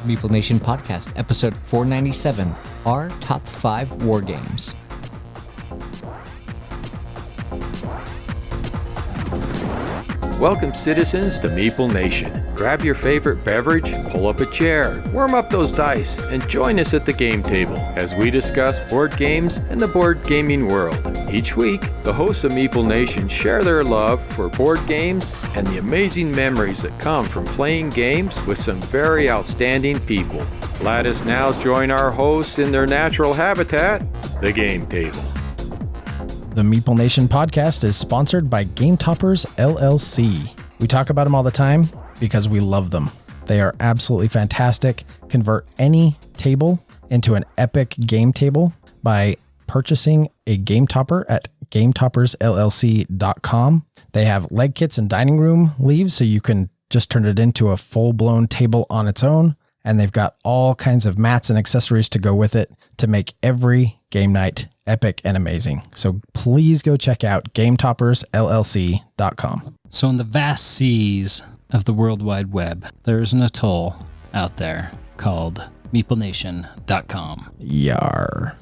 Meeple Nation Podcast, episode 497, our top 5 wargames. Welcome, citizens, to Meeple Nation. Grab your favorite beverage, pull up a chair, warm up those dice, and join us at the game table as we discuss board games and the board gaming world. Each week, the hosts of Meeple Nation share their love for board games and the amazing memories that come from playing games with some very outstanding people. Let us now join our hosts in their natural habitat, the game table. The Meeple Nation podcast is sponsored by Game Toppers LLC. We talk about them all the time because we love them. They are absolutely fantastic. Convert any table into an epic game table by purchasing a Game Topper at GameToppersLLC.com. They have leg kits and dining room leaves, so you can just turn it into a full-blown table on its own. And they've got all kinds of mats and accessories to go with it to make every game night epic and amazing. So please go check out GameToppersLLC.com. So in the vast seas of the World Wide Web, there's an atoll out there called MeepleNation.com. Yar.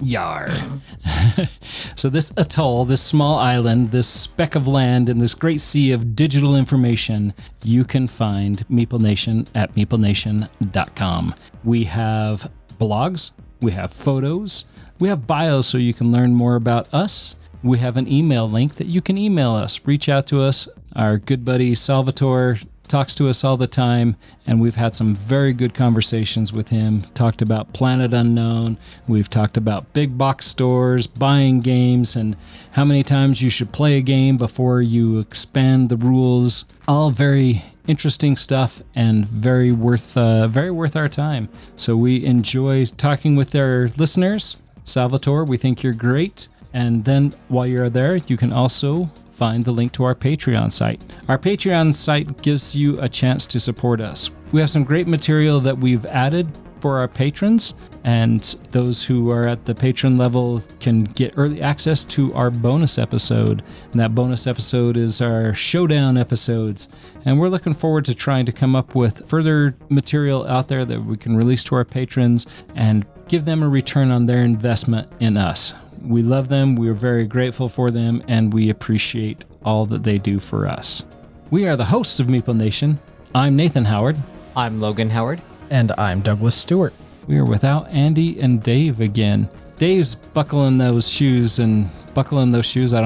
So this atoll, this small island, this speck of land in this great sea of digital information, you can find Meeple Nation at MeepleNation.com. We have blogs, we have photos, we have bios so you can learn more about us. We have an email link that you can email us, reach out to us. Our good buddy Salvatore talks to us all the time, and we've had some very good conversations with him. Talked about Planet Unknown. We've talked about big box stores, buying games, and how many times you should play a game before you expand the rules. All very interesting stuff and very worth our time. So we enjoy talking with our listeners. Salvatore, we think you're great. And then while you're there, you can also find the link to our Patreon site. Our Patreon site gives you a chance to support us. We have some great material that we've added for our patrons, and those who are at the patron level can get early access to our bonus episode. And that bonus episode is our showdown episodes. And we're looking forward to trying to come up with further material out there that we can release to our patrons and give them a return on their investment in us. We love them, we're very grateful for them, and we appreciate all that they do for us. We are the hosts of Meeple Nation. I'm Nathan Howard. I'm Logan Howard. And I'm Douglas Stewart. We are without Andy and Dave again. Dave's buckling those shoes, I don't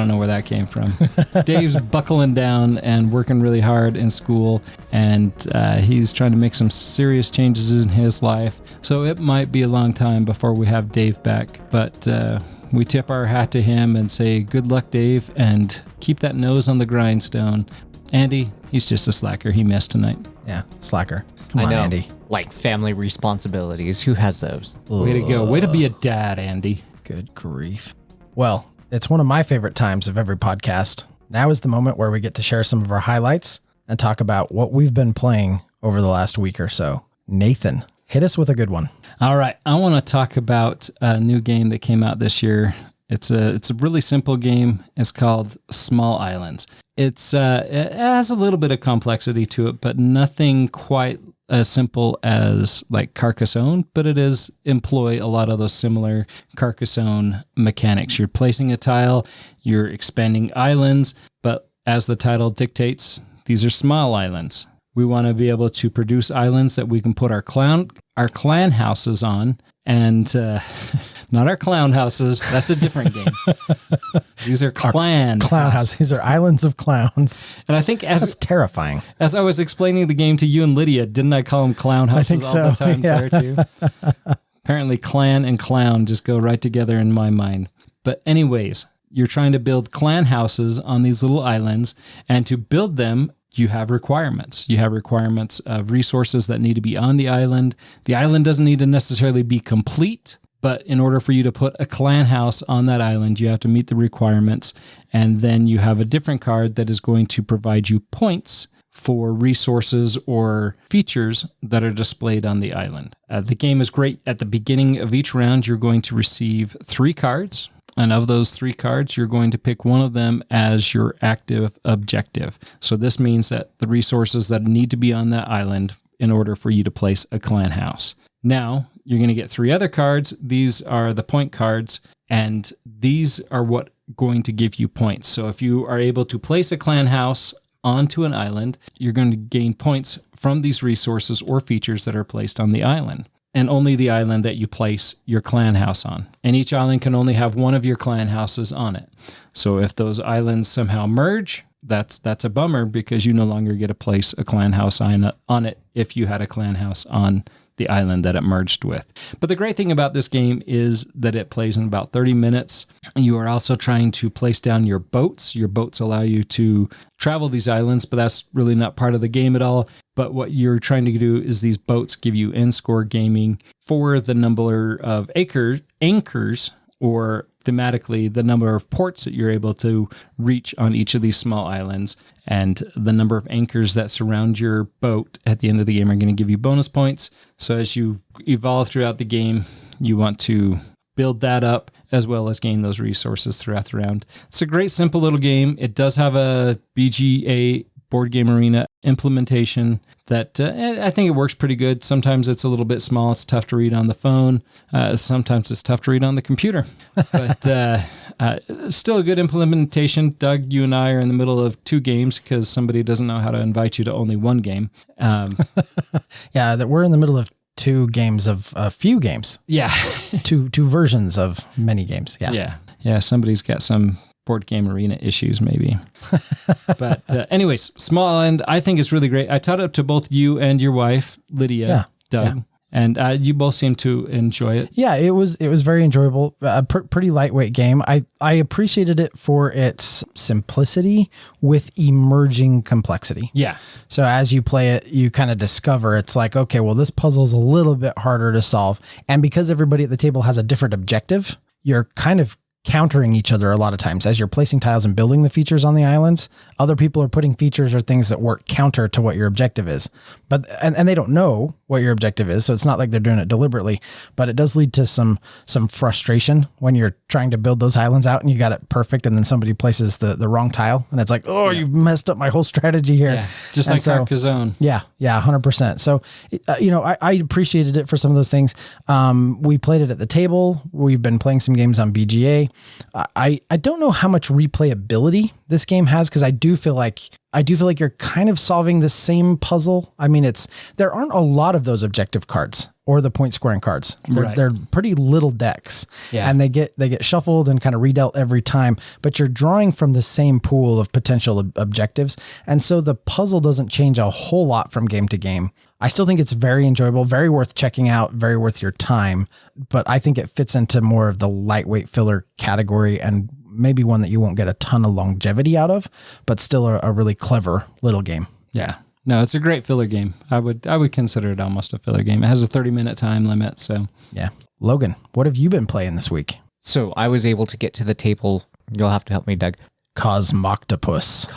know where that came from. Dave's buckling down and working really hard in school, and he's trying to make some serious changes in his life. So it might be a long time before we have Dave back, but we tip our hat to him and say, good luck, Dave, and keep that nose on the grindstone. Andy, he's just a slacker. He missed tonight. Yeah, slacker. Come on, know. Andy. Like family responsibilities. Who has those? Way to go. Way to be a dad, Andy. Good grief. Well, it's one of my favorite times of every podcast. Now is the moment where we get to share some of our highlights and talk about what we've been playing over the last week or so. Nathan, hit us with a good one. All right. I want to talk about a new game that came out this year. It's a really simple game. It's called Small Islands. It has a little bit of complexity to it, but nothing quite as simple as like Carcassonne, but it is employ a lot of those similar Carcassonne mechanics. You're placing a tile, you're expanding islands, but as the title dictates, these are small islands. We want to be able to produce islands that we can put our clan houses on, and not our clown houses. That's a different game. These are clan houses. These are islands of clowns. And I think that's terrifying. As I was explaining the game to you and Lydia, didn't I call them clown houses all the time there too? Apparently clan and clown just go right together in my mind. But anyways, you're trying to build clan houses on these little islands, and to build them, you have requirements. You have requirements of resources that need to be on the island. The island doesn't need to necessarily be complete, but in order for you to put a clan house on that island, you have to meet the requirements. And then you have a different card that is going to provide you points for resources or features that are displayed on the island. The game is great. At the beginning of each round, you're going to receive 3 cards. And of those 3 cards, you're going to pick one of them as your active objective. So this means that the resources that need to be on that island in order for you to place a clan house. Now you're going to get 3 other cards. These are the point cards, and these are what going to give you points. So if you are able to place a clan house onto an island, you're going to gain points from these resources or features that are placed on the island, and only the island that you place your clan house on. And each island can only have one of your clan houses on it. So if those islands somehow merge, that's a bummer, because you no longer get to place a clan house on it if you had a clan house on the island that it merged with. But the great thing about this game is that it plays in about 30 minutes. You are also trying to place down your boats. Your boats allow you to travel these islands, but that's really not part of the game at all. But what you're trying to do is these boats give you in-score gaming for the number of anchors, or thematically the number of ports that you're able to reach on each of these small islands. And the number of anchors that surround your boat at the end of the game are going to give you bonus points. So as you evolve throughout the game, you want to build that up as well as gain those resources throughout the round. It's a great, simple little game. It does have a BGA Board Game Arena implementation that I think it works pretty good. Sometimes it's a little bit small. It's tough to read on the phone. Sometimes it's tough to read on the computer. But still a good implementation. Doug, you and I are in the middle of 2 games because somebody doesn't know how to invite you to only one game. Yeah, that we're in the middle of 2 games of a few games. Yeah. two versions of many games. Yeah. Yeah. Somebody's got some Board Game Arena issues, maybe. But anyways, Small Island, I think it's really great. I taught it to both you and your wife, Lydia, Doug, and you both seem to enjoy it. Yeah, it was very enjoyable. A pretty lightweight game. I appreciated it for its simplicity with emerging complexity. Yeah. So as you play it, you kind of discover it's like, okay, well, this puzzle's a little bit harder to solve. And because everybody at the table has a different objective, you're kind of countering each other a lot of times. As you're placing tiles and building the features on the islands, other people are putting features or things that work counter to what your objective is. But and they don't know what your objective is, so it's not like they're doing it deliberately, but it does lead to some frustration when you're trying to build those islands out and you got it perfect and then somebody places the wrong tile and it's like, oh, you messed up my whole strategy here. Yeah, just like Carcassonne. Yeah, 100%. So, I appreciated it for some of those things. We played it at the table. We've been playing some games on BGA. I don't know how much replayability this game has, because I do feel like you're kind of solving the same puzzle. I mean, there aren't a lot of those objective cards or the point scoring cards. They're pretty little decks, and they get shuffled and kind of redealt every time, but you're drawing from the same pool of potential objectives. And so the puzzle doesn't change a whole lot from game to game. I still think it's very enjoyable, very worth checking out, very worth your time, but I think it fits into more of the lightweight filler category, and maybe one that you won't get a ton of longevity out of, but still a really clever little game. Yeah. No, it's a great filler game. I would consider it almost a filler game. It has a 30-minute time limit, so. Yeah. Logan, what have you been playing this week? So I was able to get to the table. You'll have to help me, Doug. Cosmoctopus.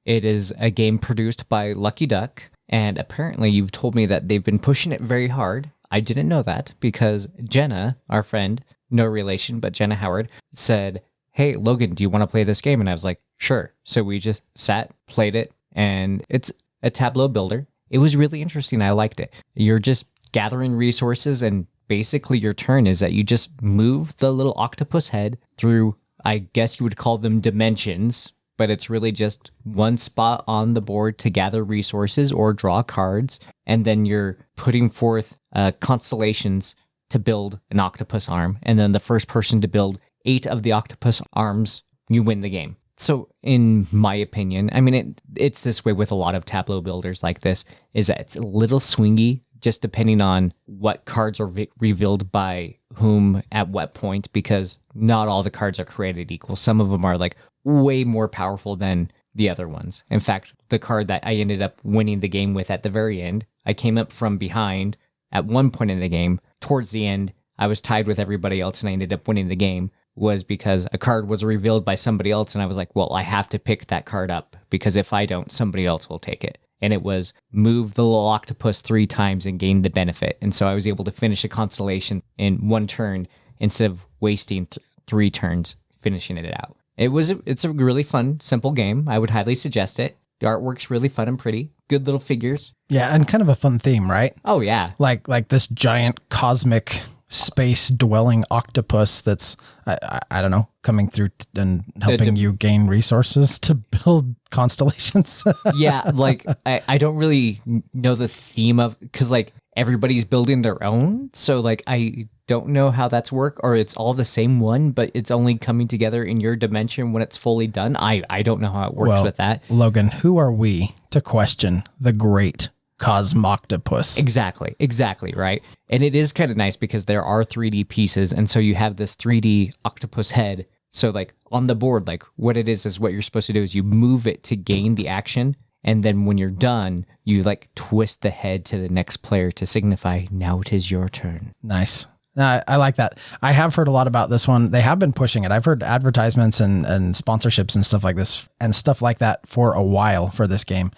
It is a game produced by Lucky Duck, and apparently you've told me that they've been pushing it very hard. I didn't know that because Jenna, our friend, no relation, but Jenna Howard, said, hey, Logan, do you want to play this game? And I was like, sure. So we just sat, played it, and it's a tableau builder. It was really interesting. I liked it. You're just gathering resources, and basically your turn is that you just move the little octopus head through, I guess you would call them dimensions, but it's really just one spot on the board to gather resources or draw cards, and then you're putting forth constellations to build an octopus arm, and then the first person to build 8 of the octopus arms, you win the game. So in my opinion, I mean, it's this way with a lot of tableau builders like this, is that it's a little swingy, just depending on what cards are revealed by whom at what point, because not all the cards are created equal. Some of them are like way more powerful than the other ones. In fact, the card that I ended up winning the game with at the very end, I came up from behind at one point in the game. Towards the end, I was tied with everybody else and I ended up winning the game, was because a card was revealed by somebody else and I was like, well, I have to pick that card up because if I don't, somebody else will take it. And it was move the little octopus 3 times and gain the benefit. And so I was able to finish a constellation in one turn instead of wasting 3 turns finishing it out. It's a really fun, simple game. I would highly suggest it. The artwork's really fun and pretty. Good little figures. Yeah, and kind of a fun theme, right? Oh, yeah. Like this giant cosmic space dwelling octopus that's I don't know, coming through and helping you gain resources to build constellations. Yeah, like I don't really know the theme of, because like everybody's building their own, so like I don't know how that's work, or it's all the same one but it's only coming together in your dimension when it's fully done. I don't know how it works with that. Logan, who are we to question the great Cosmoctopus? Exactly, right? And it is kind of nice because there are 3D pieces, and so you have this 3D octopus head. So like on the board, like what it is what you're supposed to do is you move it to gain the action, and then when you're done, you like twist the head to the next player to signify now it is your turn. Nice. I like that. I have heard a lot about this one. They have been pushing it. I've heard advertisements and sponsorships and stuff like this and stuff like that for a while for this game.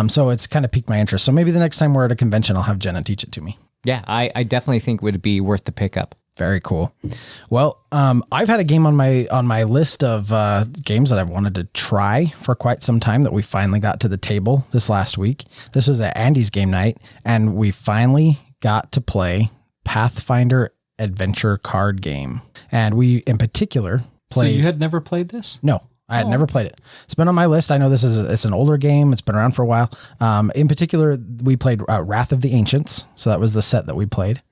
So it's kind of piqued my interest. So maybe the next time we're at a convention, I'll have Jenna teach it to me. Yeah, I definitely think would be worth the pickup. Very cool. Well, I've had a game on my list of games that I've wanted to try for quite some time that we finally got to the table this last week. This was at Andy's game night, and we finally got to play Pathfinder adventure card game. And we in particular played... So you had never played this? No, I had never played it. It's been on my list. I know it's an older game. It's been around for a while. In particular, we played Wrath of the Ancients. So that was the set that we played.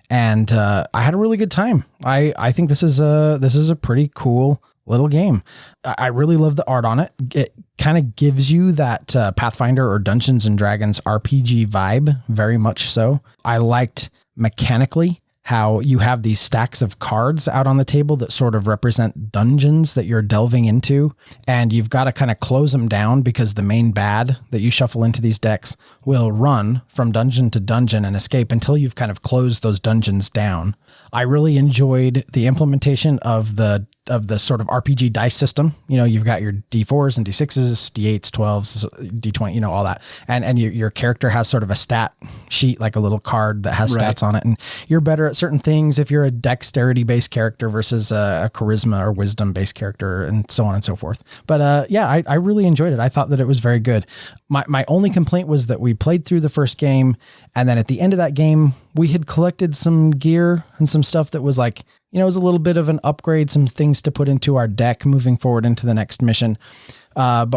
And I had a really good time. I think this is a pretty cool little game. I really love the art on it. It kind of gives you that Pathfinder or Dungeons and Dragons RPG vibe, very much so. I liked mechanically how you have these stacks of cards out on the table that sort of represent dungeons that you're delving into. And you've got to kind of close them down because the main bad that you shuffle into these decks will run from dungeon to dungeon and escape until you've kind of closed those dungeons down. I really enjoyed the implementation of the sort of RPG dice system. You know, you've got your D4s and D6s, D8s, 12s, D20, you know, all that. And your character has sort of a stat sheet, like a little card that has stats on it. And you're better at certain things if you're a dexterity-based character versus a charisma or wisdom-based character, and so on and so forth. But yeah, I really enjoyed it. I thought that it was very good. My only complaint was that we played through the first game, and then at the end of that game, we had collected some gear and some stuff that was like, you know, it was a little bit of an upgrade, some things to put into our deck moving forward into the next mission. But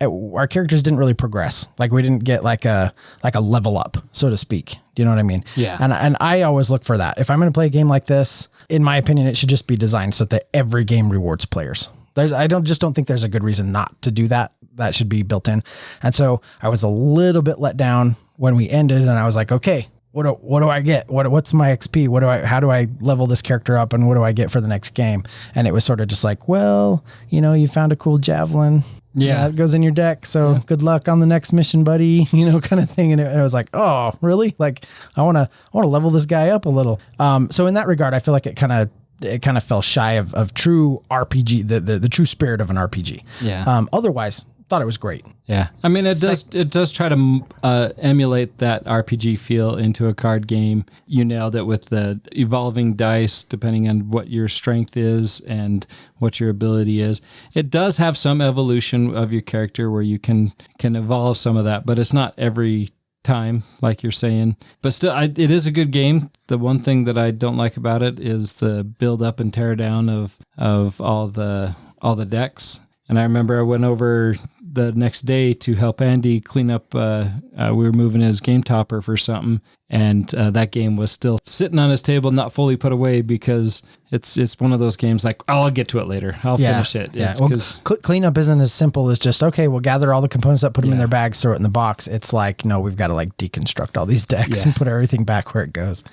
our characters didn't really progress. Like we didn't get like a level up, so to speak. Do you know what I mean? Yeah. And I always look for that. If I'm going to play a game like this, in my opinion, it should just be designed so that every game rewards players. I don't think there's a good reason not to do that. That should be built in. And so I was a little bit let down when we ended, and I was like, okay, what do I get? What's my XP? How do I level this character up, and what do I get for the next game? And it was sort of just like, well, you know, you found a cool javelin. Yeah, it goes in your deck. So good luck on the next mission, buddy. You know, kind of thing. And it was like, oh, really? Like I want to level this guy up a little. So in that regard, I feel like it kind of fell shy of true RPG, the true spirit of an RPG. Yeah. Otherwise, thought it was great. Yeah. I mean, it does try to emulate that RPG feel into a card game. You nailed it with the evolving dice, depending on what your strength is and what your ability is. It does have some evolution of your character where you can evolve some of that, but it's not every time, like you're saying. But still, it is a good game. The one thing that I don't like about it is the build up and tear down of all the decks. And I remember I went over the next day to help Andy clean up. We were moving his game topper for something, and that game was still sitting on his table, not fully put away, because it's one of those games like, oh, I'll get to it later. I'll finish it. Yeah. Well, cleanup isn't as simple as just, okay, we'll gather all the components up, put them in their bags, throw it in the box. It's like, no, we've got to like deconstruct all these decks and put everything back where it goes.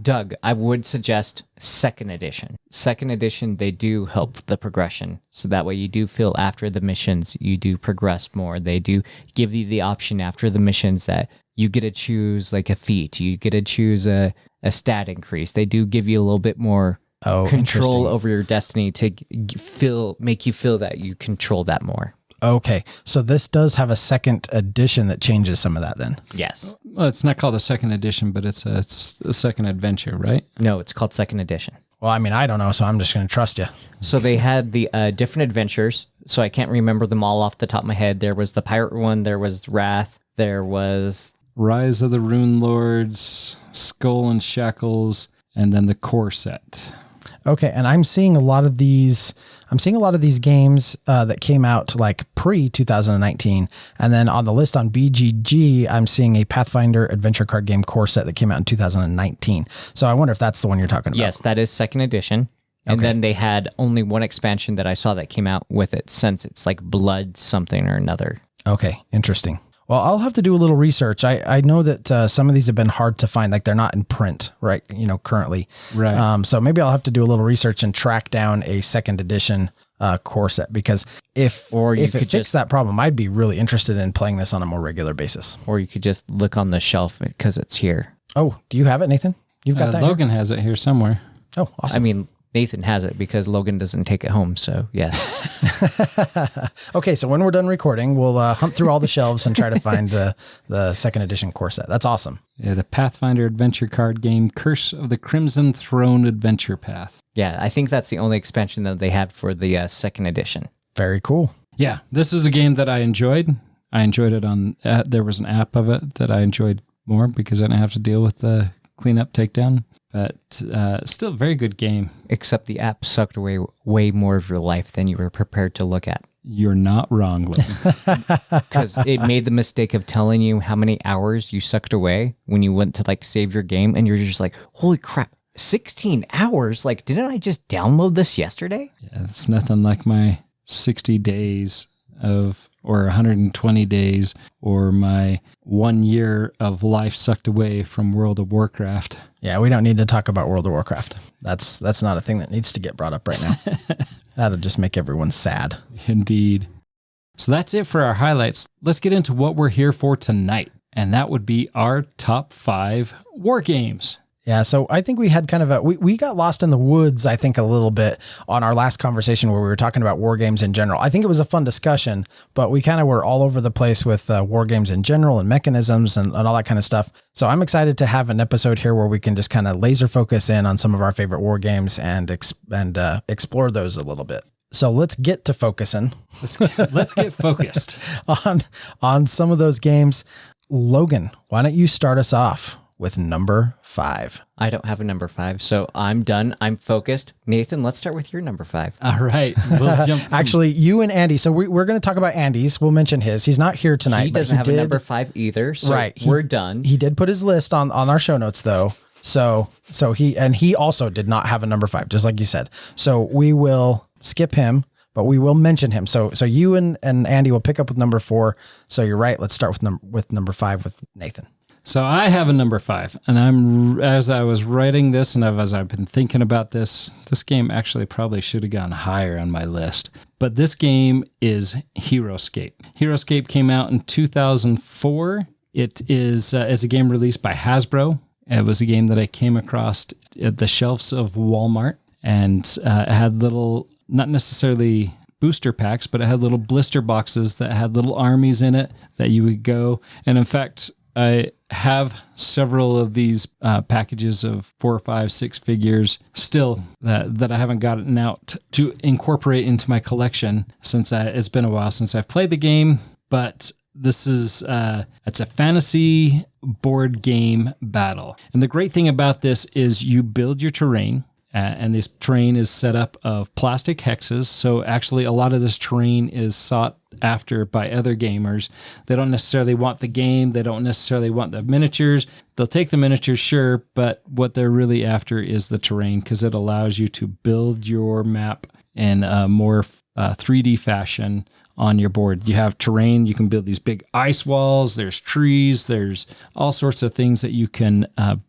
Doug, I would suggest second edition. Second edition, they do help the progression. So that way you do feel after the missions, you do progress more. They do give you the option after the missions that you get to choose like a feat. You get to choose a stat increase. They do give you a little bit more control over your destiny to make you feel that you control that more. Okay, so this does have a second edition that changes some of that then? Yes. Well, it's not called a second edition, but it's a second adventure, right? No, it's called second edition. Well, I mean, I don't know, so I'm just going to trust you. So they had the different adventures. So I can't remember them all off the top of my head. There was the pirate one. There was Wrath. There was Rise of the Rune Lords, Skull and Shackles, and then the core set. Okay, and I'm seeing a lot of these. I'm seeing a lot of these games that came out like pre 2019, and then on the list on BGG, I'm seeing a Pathfinder adventure card game core set that came out in 2019. So I wonder if that's the one you're talking about. Yes, that is second edition. And then they had only one expansion that I saw that came out with it, since it's like Blood something or another. Okay, interesting. Well, I'll have to do a little research. I know that some of these have been hard to find, like they're not in print, right? Currently. Right. So maybe I'll have to do a little research and track down a second edition core set, because if it fixed that problem, I'd be really interested in playing this on a more regular basis. Or you could just look on the shelf because it's here. Oh, do you have it, Nathan? You've got that. Logan has it here somewhere. Oh, awesome. I mean, Nathan has it because Logan doesn't take it home. So yes. Okay, so when we're done recording, we'll hunt through all the shelves and try to find the second edition core set. That's awesome. Yeah, the Pathfinder adventure card game, Curse of the Crimson Throne Adventure Path. Yeah, I think that's the only expansion that they had for the second edition. Very cool. Yeah, this is a game that I enjoyed. I enjoyed it on, there was an app of it that I enjoyed more because I didn't have to deal with the cleanup takedown. But still a very good game. Except the app sucked away way more of your life than you were prepared to look at. You're not wrong, Logan. Because it made the mistake of telling you how many hours you sucked away when you went to like save your game, and you're just like, holy crap, 16 hours? Like, didn't I just download this yesterday? Yeah, it's nothing like my 60 days or 120 days, or my 1 year of life sucked away from World of Warcraft. Yeah, we don't need to talk about World of Warcraft. That's not a thing that needs to get brought up right now. That'll just make everyone sad. Indeed. So that's it for our highlights. Let's get into what we're here for tonight, and that would be our top 5 war games. Yeah, so I think we had kind of we got lost in the woods, I think, a little bit on our last conversation where we were talking about war games in general. I think it was a fun discussion, but we kind of were all over the place with war games in general and mechanisms and all that kind of stuff. So I'm excited to have an episode here where we can just kind of laser focus in on some of our favorite war games and explore those a little bit. So let's get to focusing. Let's get focused on some of those games. Logan, why don't you start us off with number 5? I don't have a number 5, so I'm done. I'm focused. Nathan, let's start with your number 5. All right. We'll jump. Actually, you and Andy. So we're going to talk about Andy's. We'll mention his. He's not here tonight. He doesn't have a number 5 either, so right. We're done. He did put his list on our show notes, though. So he also did not have a number 5, just like you said. So we will skip him, but we will mention him. So you and Andy will pick up with number 4. So you're right. Let's start with number 5 with Nathan. So I have a number 5, and as I was writing this and as I've been thinking about this game actually probably should have gone higher on my list. But this game is HeroScape. HeroScape came out in 2004. It is a game released by Hasbro. It was a game that I came across at the shelves of Walmart, and it had little, not necessarily booster packs, but it had little blister boxes that had little armies in it that you would go. And in fact, I have several of these packages of 4, 5, 6 figures still that I haven't gotten out to incorporate into my collection since it's been a while since I've played the game. But this is it's a fantasy board game battle. And the great thing about this is you build your terrain. And this terrain is set up of plastic hexes. So actually a lot of this terrain is sought after by other gamers. They don't necessarily want the game. They don't necessarily want the miniatures. They'll take the miniatures, sure, but what they're really after is the terrain, because it allows you to build your map in a more 3D fashion on your board. You have terrain. You can build these big ice walls. There's trees. There's all sorts of things that you can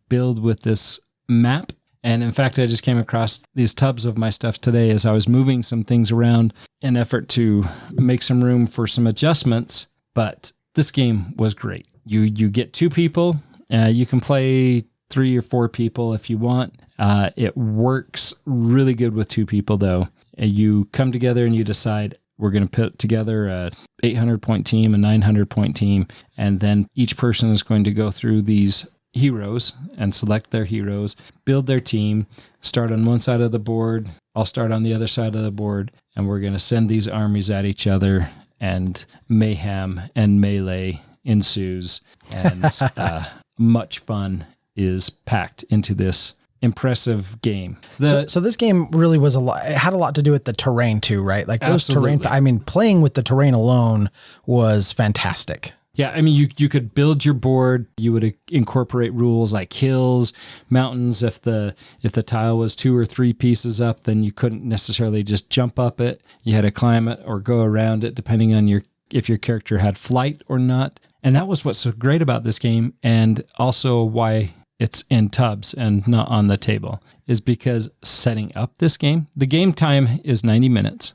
build with this map. And in fact, I just came across these tubs of my stuff today as I was moving some things around in effort to make some room for some adjustments. But this game was great. You get 2 people. You can play 3 or 4 people if you want. It works really good with 2 people, though. You come together and you decide, we're going to put together a 800-point team, a 900-point team, and then each person is going to go through these heroes and select their heroes, build their team, start on one side of the board, I'll start on the other side of the board, and we're going to send these armies at each other, and mayhem and melee ensues, and much fun is packed into this impressive game. So this game really was it had a lot to do with the terrain too, right? Like those Absolutely. terrain, I mean, playing with the terrain alone was fantastic. Yeah, I mean, you could build your board. You would incorporate rules like hills, mountains. If the tile was 2 or 3 pieces up, then you couldn't necessarily just jump up it. You had to climb it or go around it, depending on if your character had flight or not. And that was what's so great about this game, and also why it's in tubs and not on the table, is because setting up this game, the game time is 90 minutes.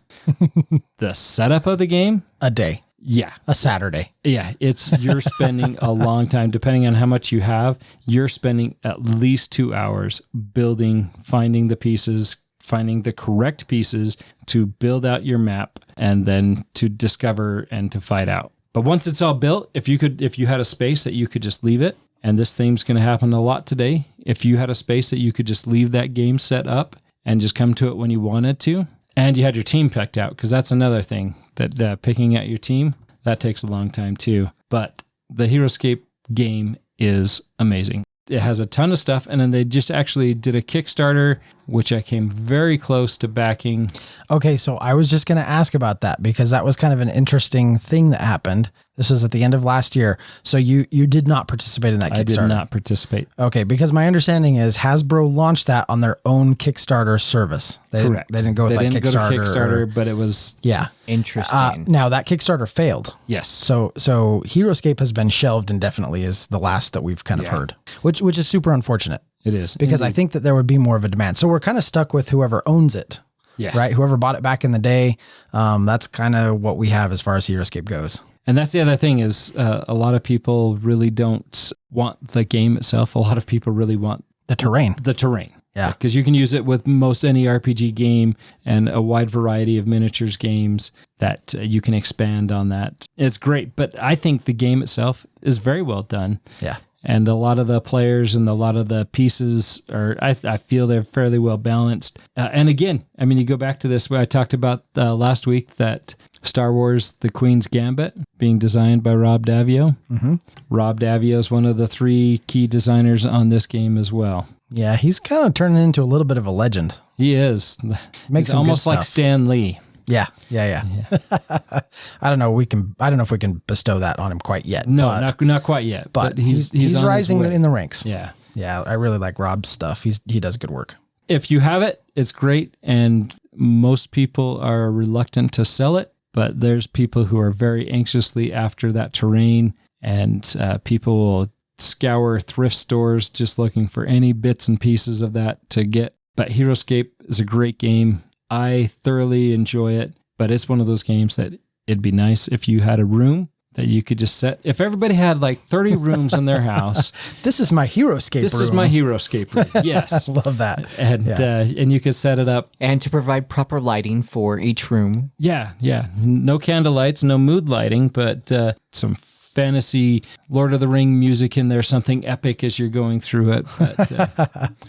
The setup of the game, A day. yeah. A Saturday. Yeah, you're spending a long time, depending on how much you have, you're spending at least 2 hours building, finding the pieces, finding the correct pieces to build out your map, and then to discover and to fight out. But once it's all built, if you had a space that you could just leave it, and this thing's going to happen a lot today, if you had a space that you could just leave that game set up and just come to it when you wanted to, and you had your team picked out, because that's another thing, that picking out your team, that takes a long time too. But the HeroScape game is amazing. It has a ton of stuff, and then they just actually did a Kickstarter, which I came very close to backing. Okay, so I was just going to ask about that, because that was kind of an interesting thing that happened. This was at the end of last year. So you did not participate in that Kickstarter? I did not participate. Okay, because my understanding is Hasbro launched that on their own Kickstarter service. Correct. They didn't go with they like didn't Kickstarter. go to Kickstarter, but it was... Yeah. Interesting. Now that Kickstarter failed. Yes. So HeroScape has been shelved indefinitely is the last that we've kind of heard, which is super unfortunate. It is. Because I think that there would be more of a demand. So we're kind of stuck with whoever owns it. Yeah. Right? Whoever bought it back in the day. That's kind of what we have as far as HeroScape goes. And that's the other thing is a lot of people really don't want the game itself. A lot of people really want The terrain. the terrain. Yeah. Because you can use it with most any RPG game and a wide variety of miniatures games that you can expand on that. It's great. But I think the game itself is very well done. Yeah. And a lot of the players and a lot of the pieces are, I feel they're fairly well balanced. And again, I mean, you go back to this, where I talked about last week that Star Wars, The Queen's Gambit, being designed by Rob Daviau. Mm-hmm. Rob Daviau is one of the 3 key designers on this game as well. Yeah, he's kind of turning into a little bit of a legend. He is. Makes He's some good almost like stuff. Stan Lee. Yeah. I don't know. I don't know if we can bestow that on him quite yet. No, but, not quite yet. but he's he's on his rising way. in the ranks. Yeah. Yeah, I really like Rob's stuff. He does good work. If you have it, it's great. And most people are reluctant to sell it, but there's people who are very anxiously after that terrain, and people will scour thrift stores just looking for any bits and pieces of that to get. But HeroScape is a great game. I thoroughly enjoy it, but it's one of those games that it'd be nice if you had a room that you could just set. If everybody had like 30 rooms in their house. This is my HeroScape room. This is my HeroScape room. Yes. Love that. And you could set it up. And to provide proper lighting for each room. Yeah. No candle lights, no mood lighting, but some fantasy Lord of the Ring music in there, something epic as you're going through it. But,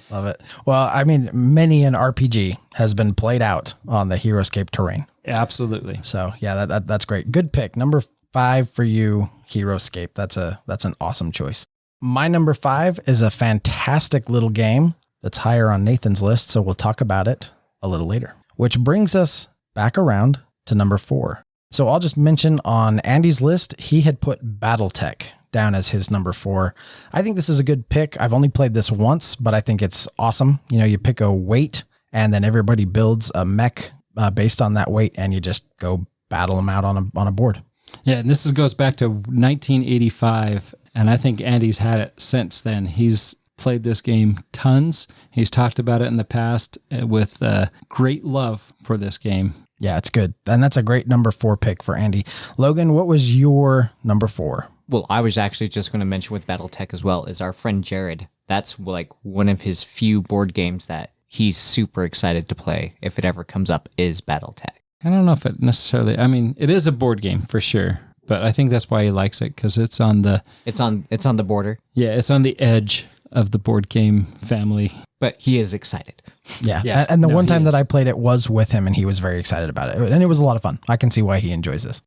Love it. Well, I mean, many an RPG has been played out on the HeroScape terrain. absolutely. So yeah, that's great. Good pick. Number 5 for you, HeroScape. That's an awesome choice. My number 5 is a fantastic little game that's higher on Nathan's list, so we'll talk about it a little later. Which brings us back around to number 4. So I'll just mention on Andy's list, he had put BattleTech down as his number 4. I think this is a good pick. I've only played this once, but I think it's awesome. You know, you pick a weight and then everybody builds a mech based on that weight, and you just go battle them out on a board. Yeah, and this goes back to 1985, and I think Andy's had it since then. He's played this game tons. He's talked about it in the past with great love for this game. Yeah, it's good. And that's a great number 4 pick for Andy. Logan, what was your number 4? Well, I was actually just going to mention with BattleTech as well is our friend Jared. That's like one of his few board games that he's super excited to play if it ever comes up is BattleTech. I don't know if it necessarily, I mean, it is a board game for sure. but I think that's why he likes it, because it's on the border. Yeah, it's on the edge of the board game family. But he is excited. Yeah. Yeah. And the No, one he time is. that I played it was with him, and he was very excited about it. And it was a lot of fun. I can see why he enjoys this.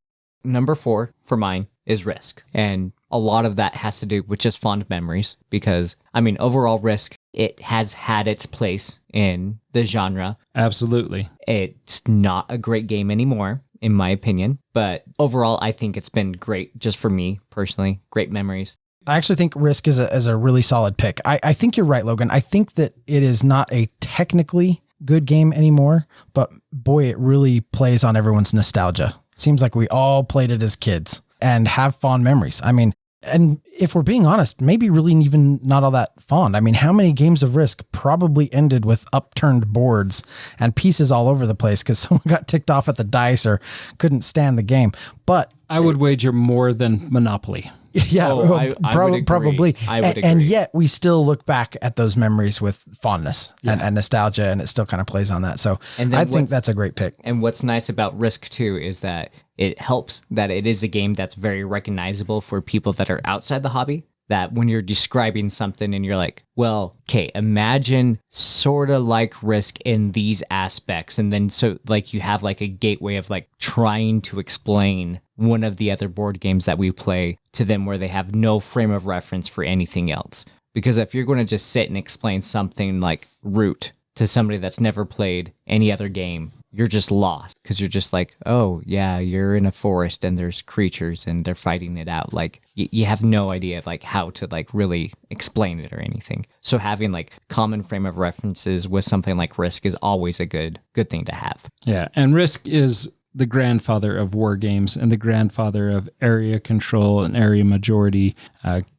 Number 4 for mine is Risk. And a lot of that has to do with just fond memories because, I mean, overall Risk, it has had its place in the genre. Absolutely. It's not a great game anymore, in my opinion. But overall, I think it's been great just for me personally. Great memories. I actually think Risk is a really solid pick. I think you're right, Logan. I think that it is not a technically good game anymore, but boy, it really plays on everyone's nostalgia. Seems like we all played it as kids and have fond memories. I mean, and if we're being honest, maybe really even not all that fond. I mean, how many games of Risk probably ended with upturned boards and pieces all over the place because someone got ticked off at the dice or couldn't stand the game? But I would wager more than Monopoly. yeah, Oh, I would agree. probably. I would And agree. yet we still look back at those memories with fondness and nostalgia, and it still kind of plays on that. So And then I think what's- that's a great pick. And what's nice about Risk too is that it helps that it is a game that's very recognizable for people that are outside the hobby. That when you're describing something and you're like, well, okay, imagine sort of like Risk in these aspects. And then so like you have like a gateway of like trying to explain one of the other board games that we play to them where they have no frame of reference for anything else. Because if you're going to just sit and explain something like Root to somebody that's never played any other game, you're just lost because you're just like, oh yeah, you're in a forest and there's creatures and they're fighting it out. Like you have no idea like how to like really explain it or anything. So having like common frame of references with something like Risk is always a good thing to have. Yeah, and Risk is the grandfather of war games and the grandfather of area control and area majority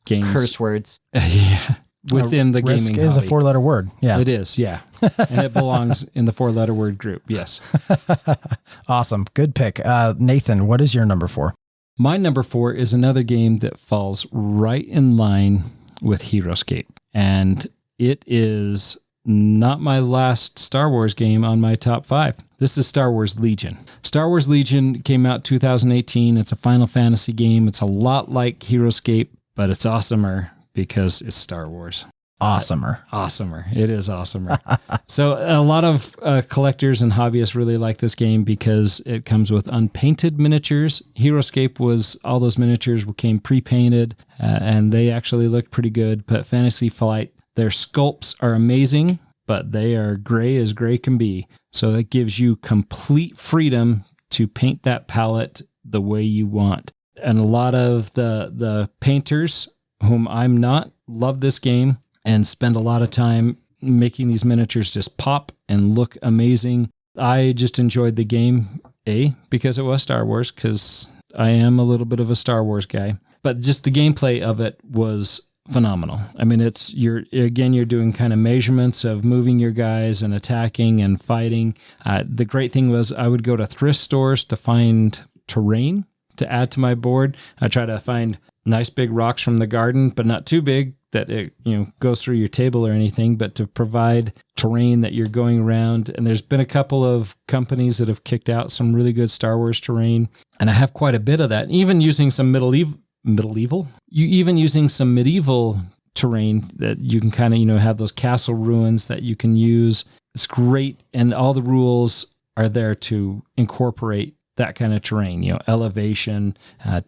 games. Curse words. Yeah, within the Risk gaming is a hobby. 4-letter word. Yeah. It is, yeah. And it belongs in the 4-letter word group, yes. Awesome. Good pick. Nathan, what is your number 4? My number 4 is another game that falls right in line with Heroescape. And it is not my last Star Wars game on my top 5. This is Star Wars Legion. Star Wars Legion came out 2018. It's a Final Fantasy game. It's a lot like Heroescape, but it's awesomer because it's Star Wars. Awesomer. Awesomer. It is awesomer. So a lot of collectors and hobbyists really like this game because it comes with unpainted miniatures. Heroescape was all those miniatures came pre-painted and they actually look pretty good. But Fantasy Flight, their sculpts are amazing, but they are gray as gray can be. So it gives you complete freedom to paint that palette the way you want. And a lot of the painters, whom I'm not, love this game and spend a lot of time making these miniatures just pop and look amazing. I just enjoyed the game, because it was Star Wars, because I am a little bit of a Star Wars guy. But just the gameplay of it was phenomenal. I mean, you're doing kind of measurements of moving your guys and attacking and fighting. The great thing was I would go to thrift stores to find terrain to add to my board. I try to find nice big rocks from the garden, but not too big that it goes through your table or anything, but to provide terrain that you're going around. And there's been a couple of companies that have kicked out some really good Star Wars terrain, and I have quite a bit of that. Even using some medieval terrain that you can kind of have those castle ruins that you can use. It's great, and all the rules are there to incorporate that kind of terrain. Elevation,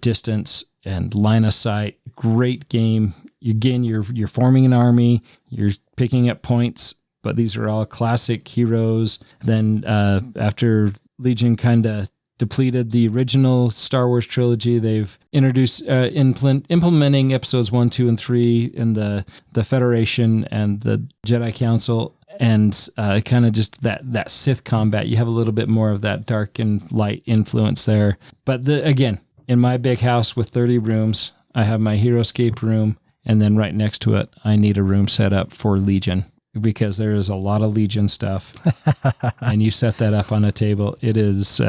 distance, and line of sight. Great game. Again, you're forming an army, you're picking up points, but these are all classic heroes. Then after Legion kind of depleted the original Star Wars trilogy, they've introduced implementing episodes 1, 2, and 3 in the Federation and the Jedi Council, and kind of just that Sith combat. You have a little bit more of that dark and light influence there. But again, in my big house with 30 rooms, I have my Heroescape room, and then right next to it, I need a room set up for Legion because there is a lot of Legion stuff. And you set that up on a table. It is,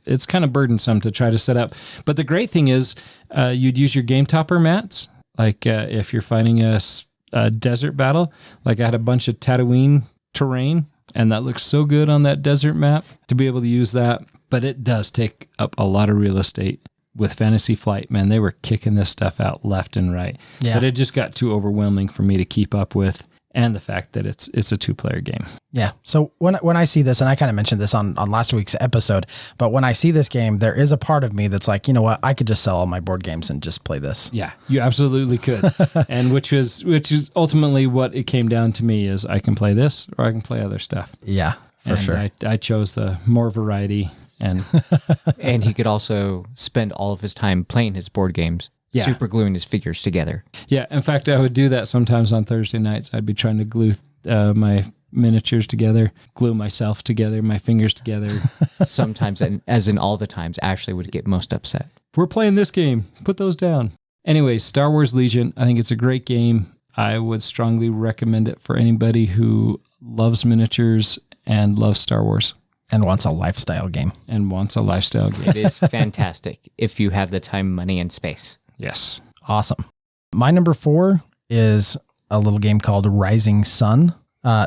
it's kind of burdensome to try to set up. But the great thing is you'd use your game topper mats. Like if you're fighting a desert battle, like I had a bunch of Tatooine terrain, and that looks so good on that desert map to be able to use that. But it does take up a lot of real estate. with Fantasy Flight, man, they were kicking this stuff out left and right. Yeah. But it just got too overwhelming for me to keep up with. And the fact that it's a 2-player game. Yeah. So when I see this, and I kind of mentioned this on last week's episode, but when I see this game, there is a part of me that's like, you know what, I could just sell all my board games and just play this. Yeah, you absolutely could. And which is ultimately what it came down to me is I can play this or I can play other stuff. Yeah, for sure. I chose the more variety and And he could also spend all of his time playing his board games, super gluing his figures together. yeah. In fact, I would do that sometimes on Thursday nights. I'd be trying to glue my miniatures together, glue myself together, my fingers together. Sometimes, and as in all the times, Ashley would get most upset. We're playing this game. Put those down. Anyway, Star Wars Legion. I think it's a great game. I would strongly recommend it for anybody who loves miniatures and loves Star Wars. And wants a lifestyle game. And wants a lifestyle game. It is fantastic if you have the time, money, and space. Yes. Awesome. My number 4 is a little game called Rising Sun.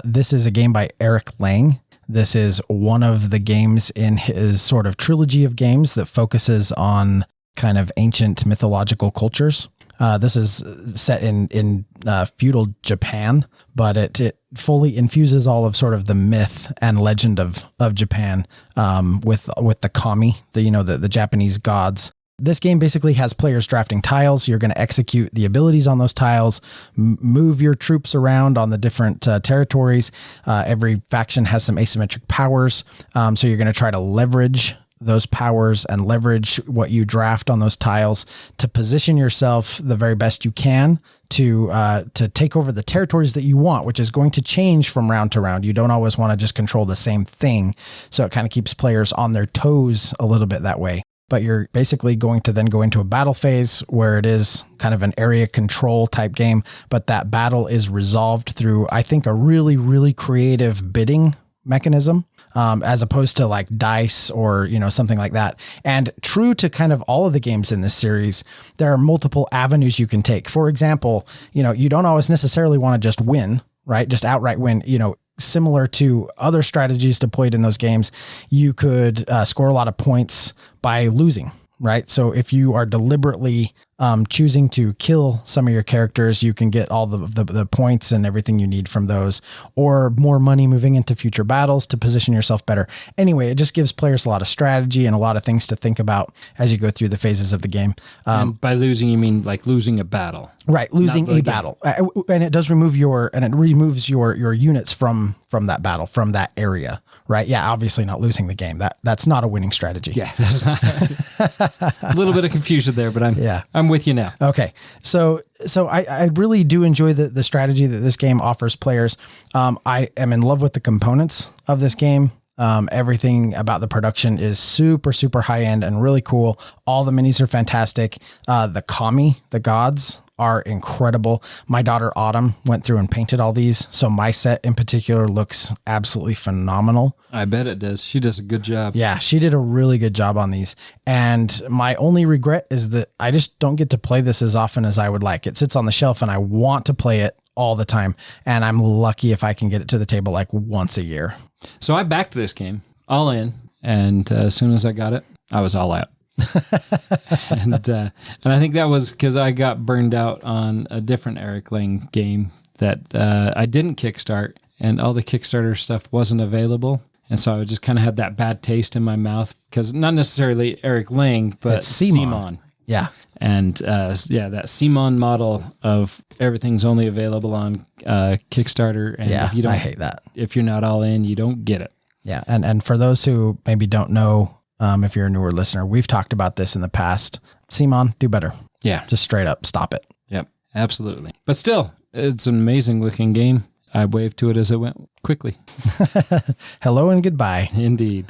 This is a game by Eric Lang. This is one of the games in his sort of trilogy of games that focuses on kind of ancient mythological cultures. This is set in feudal Japan, but it fully infuses all of sort of the myth and legend of Japan with the kami, the Japanese gods. This game basically has players drafting tiles. You're going to execute the abilities on those tiles, move your troops around on the different territories. Every faction has some asymmetric powers. So you're going to try to leverage those powers and leverage what you draft on those tiles to position yourself the very best you can to take over the territories that you want, which is going to change from round to round. You don't always want to just control the same thing. So it kind of keeps players on their toes a little bit that way. But you're basically going to then go into a battle phase where it is kind of an area control type game. But that battle is resolved through, I think, a really, really creative bidding mechanism, as opposed to like dice or, something like that. And true to kind of all of the games in this series, there are multiple avenues you can take. For example, you don't always necessarily want to just win, right? Just outright win, similar to other strategies deployed in those games, you could score a lot of points by losing, right? So if you are deliberately choosing to kill some of your characters, you can get all the points and everything you need from those, or more money moving into future battles to position yourself better. Anyway, it just gives players a lot of strategy and a lot of things to think about as you go through the phases of the game. And by losing, you mean like losing a battle. Right, losing a battle. And it does remove your units from that battle, from that area, right? Yeah, obviously not losing the game. That's not a winning strategy. Yeah, that's not, a little bit of confusion there, but I'm with you now. Okay, so I really do enjoy the strategy that this game offers players. I am in love with the components of this game. Everything about the production is super, super high end and really cool. All the minis are fantastic. The kami, the gods, are incredible. My daughter Autumn went through and painted all these. So my set in particular looks absolutely phenomenal. I bet it does. She does a good job. Yeah, she did a really good job on these. And my only regret is that I just don't get to play this as often as I would like. It sits on the shelf and I want to play it all the time. And I'm lucky if I can get it to the table like once a year. So I backed this game all in. And as soon as I got it, I was all out. and I think that was because I got burned out on a different Eric Lang game that I didn't kickstart, and all the Kickstarter stuff wasn't available. And so I just kind of had that bad taste in my mouth because not necessarily Eric Lang, but Simon. Yeah. And that Simon model of everything's only available on Kickstarter. And if you don't, I hate that. If you're not all in, you don't get it. Yeah. And for those who maybe don't know, if you're a newer listener, we've talked about this in the past. Simon, do better. Yeah. Just straight up stop it. Yep. Absolutely. But still, it's an amazing looking game. I waved to it as it went quickly. Hello and goodbye. Indeed.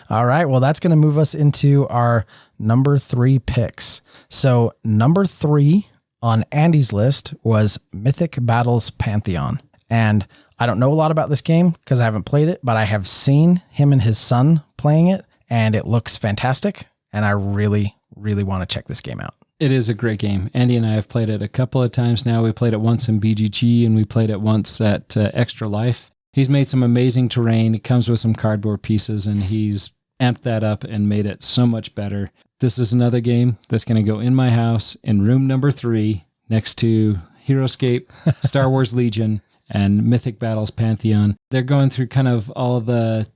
All right. Well, that's going to move us into our number 3 picks. So number 3 on Andy's list was Mythic Battles Pantheon. And I don't know a lot about this game because I haven't played it, but I have seen him and his son playing it. And it looks fantastic, and I really, really want to check this game out. It is a great game. Andy and I have played it a couple of times now. We played it once in BGG, and we played it once at Extra Life. He's made some amazing terrain. It comes with some cardboard pieces, and he's amped that up and made it so much better. This is another game that's going to go in my house in room number 3 next to Heroescape, Star Wars Legion, and Mythic Battles Pantheon. They're going through kind of all the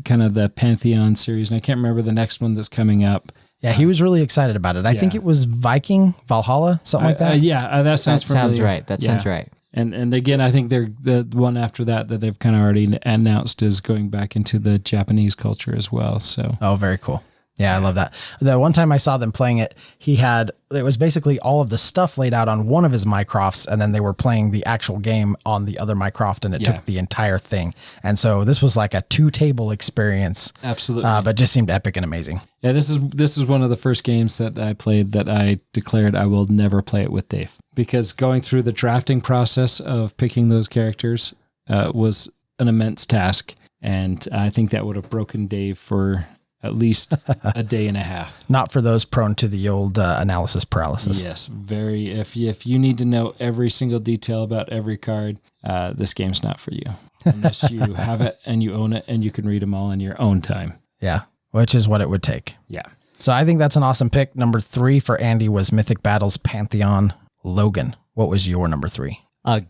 kind of the Pantheon series, and I can't remember the next one that's coming up. Yeah, he was really excited about it. I think it was Viking, Valhalla, something like that. That sounds familiar. Sounds right. That sounds right. And again, I think they're the one after that they've kind of already announced is going back into the Japanese culture as well. So very cool. Yeah, I love that. The one time I saw them playing it, it was basically all of the stuff laid out on one of his Mycrofts, and then they were playing the actual game on the other Mycroft, and it took the entire thing. And so this was like a 2-table experience. Absolutely. But just seemed epic and amazing. Yeah, this is one of the first games that I played that I declared I will never play it with Dave, because going through the drafting process of picking those characters was an immense task, and I think that would have broken Dave for at least a day and a half. Not for those prone to the old analysis paralysis. Yes, very. If you need to know every single detail about every card, this game's not for you. Unless you have it and you own it and you can read them all in your own time. Yeah, which is what it would take. Yeah. So I think that's an awesome pick. Number 3 for Andy was Mythic Battles Pantheon. Logan, what was your number 3?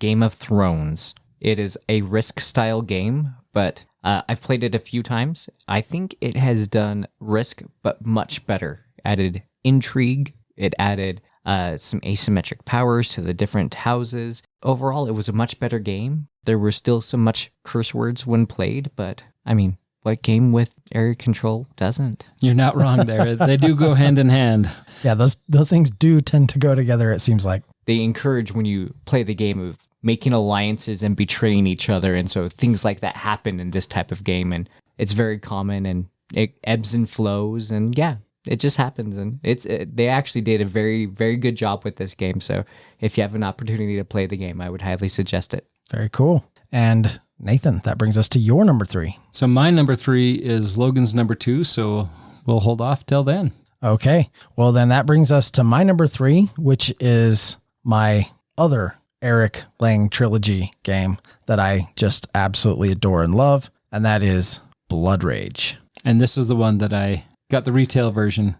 Game of Thrones. It is a Risk-style game, but I've played it a few times. I think it has done Risk, but much better. Added intrigue. It added some asymmetric powers to the different houses. Overall, it was a much better game. There were still some much curse words when played, but I mean, what game with area control doesn't? You're not wrong there. They do go hand in hand. Yeah, those things do tend to go together, it seems like. They encourage when you play the game of making alliances and betraying each other, and so things like that happen in this type of game, and it's very common, and it ebbs and flows, and yeah, it just happens, and they actually did a very, very good job with this game, so if you have an opportunity to play the game, I would highly suggest it. Very cool. And Nathan, that brings us to your number 3. So my number 3 is Logan's number 2, so we'll hold off till then. Okay. Well, then that brings us to my number 3, which is my other Eric Lang trilogy game that I just absolutely adore and love, and that is Blood Rage. And this is the one that I got the retail version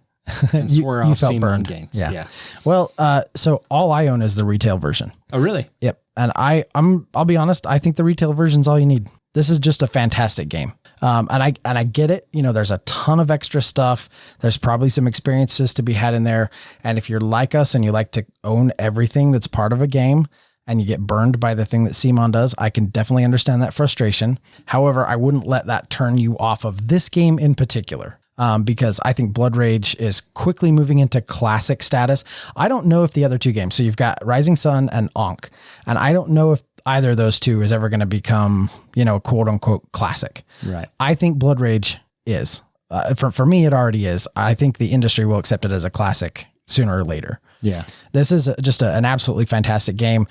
and swore you off felt seeing burned. games. Yeah. Well, so all I own is the retail version. Oh, really? Yep. And I'll be honest, I think the retail version's all you need. This is just a fantastic game. And I get it. You know, there's a ton of extra stuff. There's probably some experiences to be had in there. And if you're like us and you like to own everything that's part of a game and you get burned by the thing that Simon does, I can definitely understand that frustration. However, I wouldn't let that turn you off of this game in particular. Because I think Blood Rage is quickly moving into classic status. I don't know if the other two games, so you've got Rising Sun and Ankh, and I don't know if either of those two is ever going to become, quote unquote classic. Right. I think Blood Rage is. For me, it already is. I think the industry will accept it as a classic sooner or later. Yeah. This is just an absolutely fantastic game.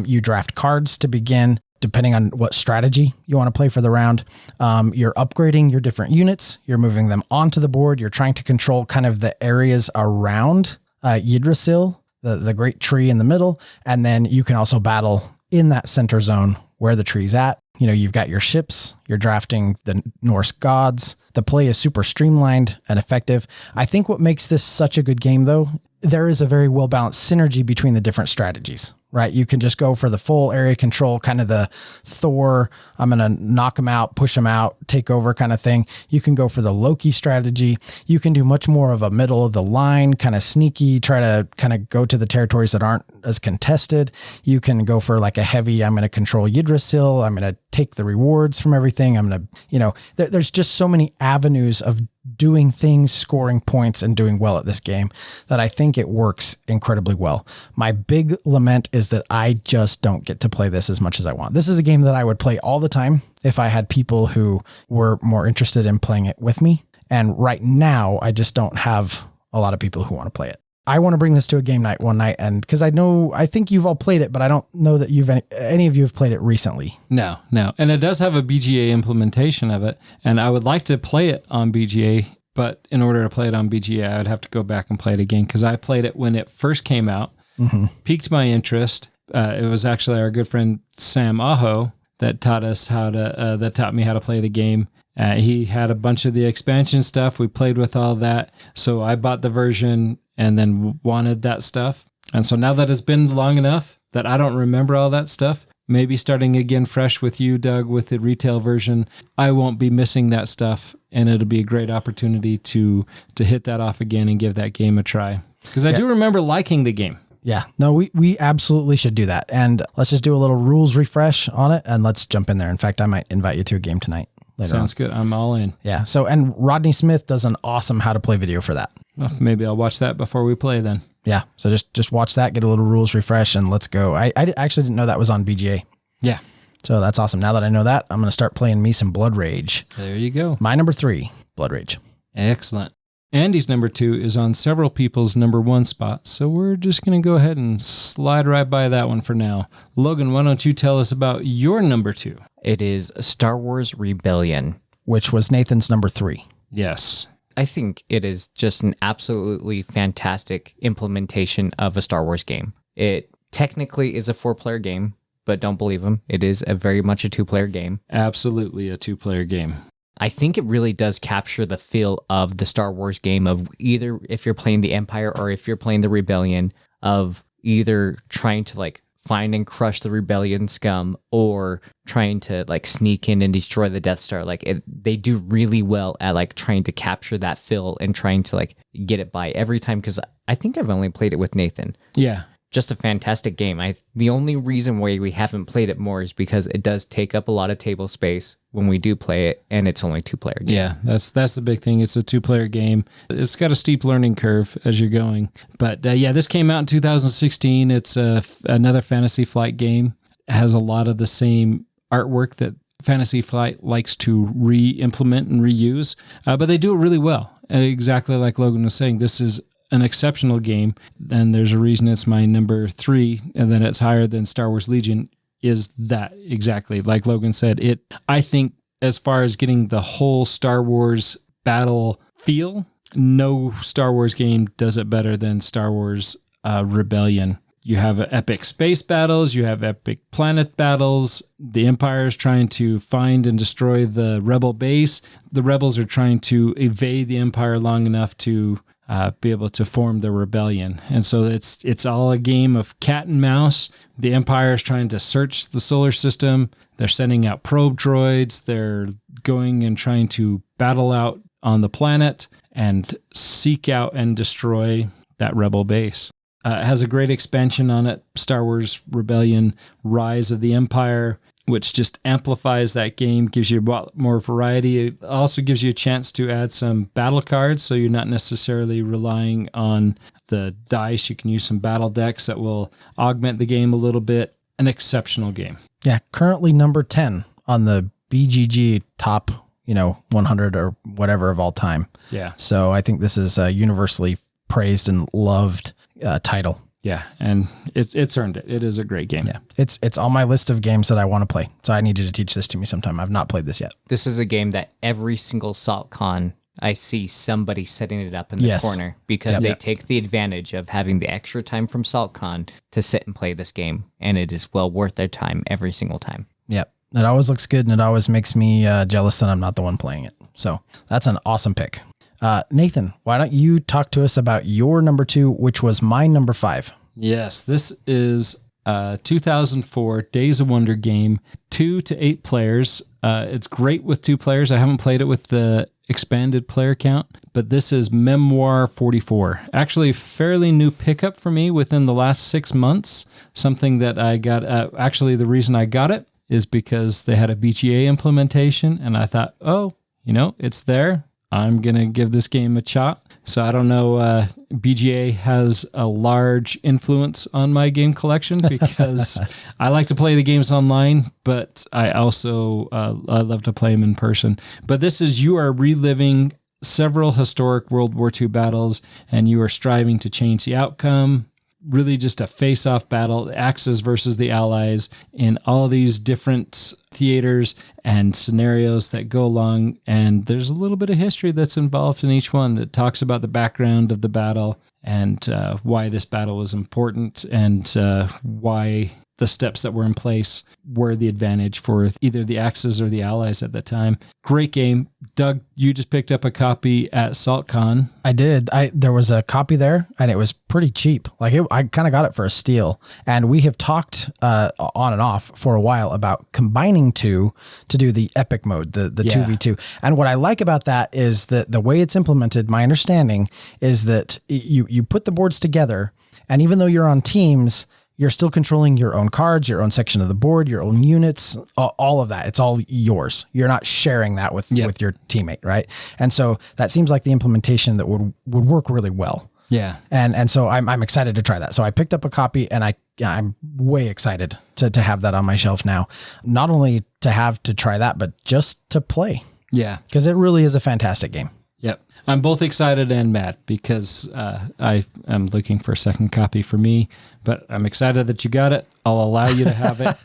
You draft cards to begin. Depending on what strategy you want to play for the round, you're upgrading your different units. You're moving them onto the board. You're trying to control kind of the areas around Yggdrasil, the great tree in the middle. And then you can also battle in that center zone where the tree's at. You've got your ships. You're drafting the Norse gods. The play is super streamlined and effective. I think what makes this such a good game, though, there is a very well-balanced synergy between the different strategies, right? You can just go for the full area control, kind of the Thor, I'm going to knock him out, push him out, take over kind of thing. You can go for the Loki strategy. You can do much more of a middle of the line, kind of sneaky, try to kind of go to the territories that aren't as contested. You can go for like a heavy, I'm going to control Yggdrasil. I'm going to take the rewards from everything. I'm going to, there's just so many avenues of doing things, scoring points, and doing well at this game that I think it works incredibly well. My big lament is that I just don't get to play this as much as I want. This is a game that I would play all the time if I had people who were more interested in playing it with me. And right now, I just don't have a lot of people who want to play it. I want to bring this to a game night one night, and because I think you've all played it, but I don't know that any of you have played it recently. No. And it does have a BGA implementation of it, and I would like to play it on BGA, but in order to play it on BGA, I would have to go back and play it again, because I played it when it first came out, piqued my interest. It was actually our good friend Sam Aho that taught me how to play the game. He had a bunch of the expansion stuff. We played with all that. So I bought the version and then wanted that stuff. And so now that it's been long enough that I don't remember all that stuff, maybe starting again fresh with you, Doug, with the retail version, I won't be missing that stuff. And it'll be a great opportunity to hit that off again and give that game a try. Because I do remember liking the game. Yeah, no, we absolutely should do that. And let's just do a little rules refresh on it and let's jump in there. In fact, I might invite you to a game tonight. Sounds good. I'm all in. Yeah. So, and Rodney Smith does an awesome how to play video for that. Well, maybe I'll watch that before we play then. Yeah. So just watch that, get a little rules refresh, and let's go. I actually didn't know that was on BGA. Yeah. So that's awesome. Now that I know that, I'm going to start playing me some Blood Rage. There you go. My number 3, Blood Rage. Excellent. Andy's number 2 is on several people's number 1 spots, so we're just going to go ahead and slide right by that one for now. Logan, why don't you tell us about your number 2? It is Star Wars Rebellion. Which was Nathan's number 3. Yes. I think it is just an absolutely fantastic implementation of a Star Wars game. It technically is a 4-player game, but don't believe him. It is very much a 2-player game. Absolutely a 2-player game. I think it really does capture the feel of the Star Wars game of either if you're playing the Empire or if you're playing the Rebellion, of either trying to like find and crush the Rebellion scum or trying to like sneak in and destroy the Death Star. Like they do really well at like trying to capture that feel and trying to like get it by every time. Cause I think I've only played it with Nathan. Yeah. Just a fantastic game. The only reason why we haven't played it more is because it does take up a lot of table space when we do play it, and it's only 2-player game. Yeah, that's the big thing. It's a 2-player game. It's got a steep learning curve as you're going. But yeah, this came out in 2016. It's another Fantasy Flight game. It has a lot of the same artwork that Fantasy Flight likes to re-implement and reuse, but they do it really well. Exactly like Logan was saying, this is an exceptional game, and there's a reason it's my number 3, and then it's higher than Star Wars Legion, is that exactly like Logan said. I think as far as getting the whole Star Wars battle feel, no Star Wars game does it better than Star Wars Rebellion. You have epic space battles, you have epic planet battles. The Empire is trying to find and destroy the Rebel base. The Rebels are trying to evade the Empire long enough to be able to form the rebellion. And so it's all a game of cat and mouse. The Empire is trying to search the solar system. They're sending out probe droids. They're going and trying to battle out on the planet and seek out and destroy that rebel base. It has a great expansion on it, Star Wars Rebellion, Rise of the Empire, which just amplifies that game, gives you a lot more variety. It also gives you a chance to add some battle cards, so you're not necessarily relying on the dice. You can use some battle decks that will augment the game a little bit. An exceptional game. Yeah, currently number 10 on the BGG top, 100 or whatever of all time. Yeah. So I think this is a universally praised and loved title. Yeah, and it's earned it. It is a great game. Yeah, it's on my list of games that I want to play. So I need you to teach this to me sometime. I've not played this yet. This is a game that every single SaltCon I see somebody setting it up in the corner because they take the advantage of having the extra time from SaltCon to sit and play this game, and it is well worth their time every single time. Yep, it always looks good, and it always makes me jealous that I'm not the one playing it. So that's an awesome pick. Nathan, why don't you talk to us about your number 2, which was my number 5? Yes, this is a 2004 Days of Wonder game, 2 to 8 players. It's great with 2 players. I haven't played it with the expanded player count, but this is Memoir 44. Actually, fairly new pickup for me within the last 6 months. Something that I got, actually the reason I got it is because they had a BGA implementation, and I thought, it's there. I'm going to give this game a shot. So I don't know, BGA has a large influence on my game collection because I like to play the games online, but I also I love to play them in person. But you are reliving several historic World War II battles, and you are striving to change the outcome. Really just a face-off battle, Axis versus the Allies in all these different theaters and scenarios that go along. And there's a little bit of history that's involved in each one that talks about the background of the battle and why this battle was important and why the steps that were in place were the advantage for either the Axis or the Allies at the time. Great game. Doug, you just picked up a copy at SaltCon. I did. There was a copy there, and it was pretty cheap. I kind of got it for a steal. And we have talked on and off for a while about combining two to do the epic mode, the 2v2. And what I like about that is that the way it's implemented, my understanding is that you put the boards together, and even though you're on teams, you're still controlling your own cards, your own section of the board, your own units, all of that. It's all yours. You're not sharing that with your teammate, right? And so that seems like the implementation that would work really well. Yeah. And so I'm excited to try that. So I picked up a copy, and I'm way excited to have that on my shelf now. Not only to have to try that, but just to play. Yeah. Because it really is a fantastic game. Yep. I'm both excited and mad because I am looking for a second copy for me, but I'm excited that you got it. I'll allow you to have it.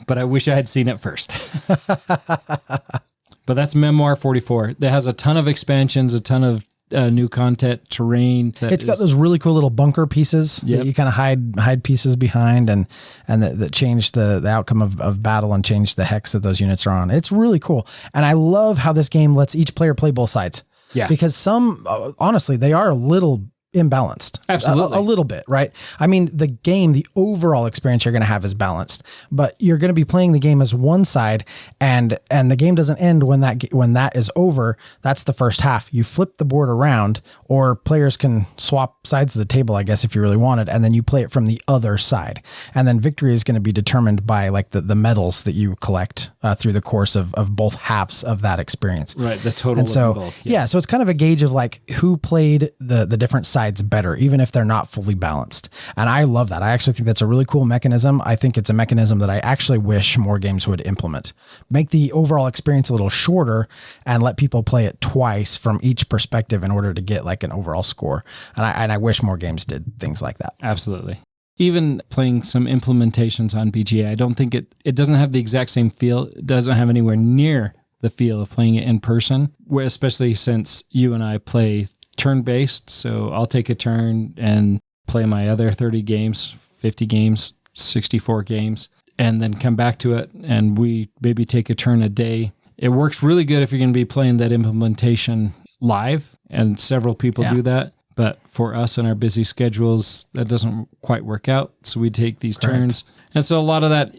But I wish I had seen it first. But that's Memoir 44. That has a ton of expansions, a ton of new content, terrain. It's got those really cool little bunker pieces that you kind of hide pieces behind, and that change the outcome of battle and change the hex that those units are on. It's really cool. And I love how this game lets each player play both sides. Yeah. Because some, honestly, they are a little imbalanced. Absolutely. A little bit, right? I mean, the overall experience you're going to have is balanced, but you're going to be playing the game as one side, and the game doesn't end when that is over. That's the first half. You flip the board around, or players can swap sides of the table, I guess, if you really wanted, and then you play it from the other side. And then victory is going to be determined by like the medals that you collect through the course of both halves of that experience. Right. The total. And so, of both. yeah, so it's kind of a gauge of like who played the different sides better, even if they're not fully balanced. And I love that. I actually think that's a really cool mechanism. I think it's a mechanism that I actually wish more games would implement. Make the overall experience a little shorter and let people play it twice from each perspective in order to get like an overall score. And I wish more games did things like that. Absolutely. Even playing some implementations on BGA, I don't think it doesn't have the exact same feel. It doesn't have anywhere near the feel of playing it in person, especially since you and I play turn-based. So I'll take a turn and play my other 30 games, 50 games, 64 games, and then come back to it, and we maybe take a turn a day. It works really good if you're going to be playing that implementation live, and several people do that. But for us and our busy schedules, that doesn't quite work out. So we take these turns. And so a lot of that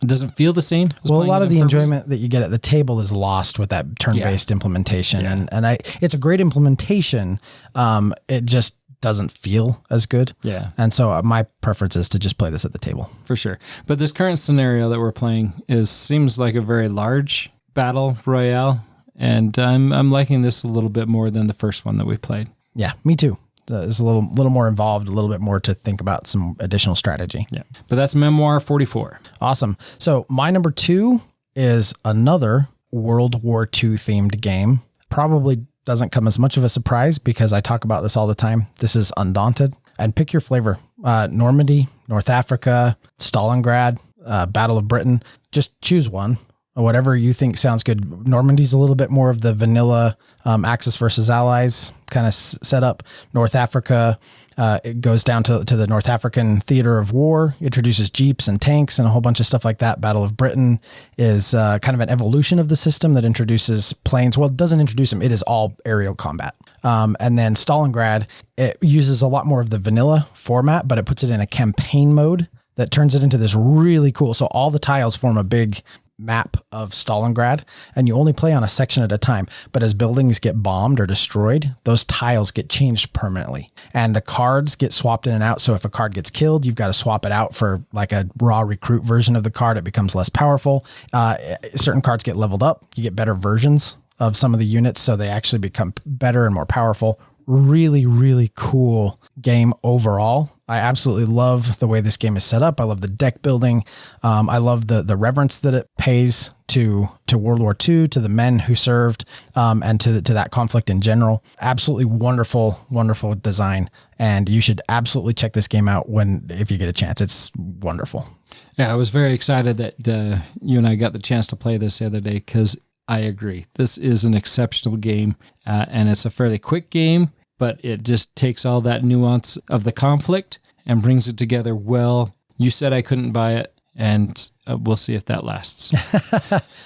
doesn't feel the same. Well, a lot of the enjoyment that you get at the table is lost with that turn-based implementation. Yeah. And it's a great implementation. It just doesn't feel as good. Yeah. And so my preference is to just play this at the table. For sure. But this current scenario that we're playing seems like a very large battle royale. And I'm liking this a little bit more than the first one that we played. Yeah, me too. It's a little more involved, a little bit more to think about some additional strategy. Yeah. But that's Memoir 44. Awesome. So my number 2 is another World War II themed game. Probably doesn't come as much of a surprise because I talk about this all the time. This is Undaunted. And pick your flavor. Normandy, North Africa, Stalingrad, Battle of Britain. Just choose one. Whatever you think sounds good. Normandy's a little bit more of the vanilla Axis versus Allies kind of setup. North Africa, it goes down to the North African theater of war, introduces jeeps and tanks and a whole bunch of stuff like that. Battle of Britain is kind of an evolution of the system that introduces planes. Well, it doesn't introduce them. It is all aerial combat. And then Stalingrad, it uses a lot more of the vanilla format, but it puts it in a campaign mode that turns it into this really cool. So all the tiles form a big map of Stalingrad, and you only play on a section at a time. But as buildings get bombed or destroyed, those tiles get changed permanently, and the cards get swapped in and out. So if a card gets killed, you've got to swap it out for like a raw recruit version of the card. It becomes less powerful. Certain cards get leveled up. You get better versions of some of the units, so they actually become better and more powerful. Really, really cool game overall. I absolutely love the way this game is set up. I love the deck building. I love the reverence that it pays to World War II, to the men who served, and to that conflict in general. Absolutely wonderful, wonderful design. And you should absolutely check this game out if you get a chance. It's wonderful. Yeah, I was very excited that you and I got the chance to play this the other day because I agree. This is an exceptional game, and it's a fairly quick game, but it just takes all that nuance of the conflict and brings it together well You said I couldn't buy it, and we'll see if that lasts.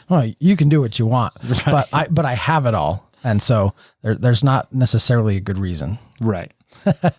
Well, you can do what you want, but I have it all. And so there's not necessarily a good reason. Right.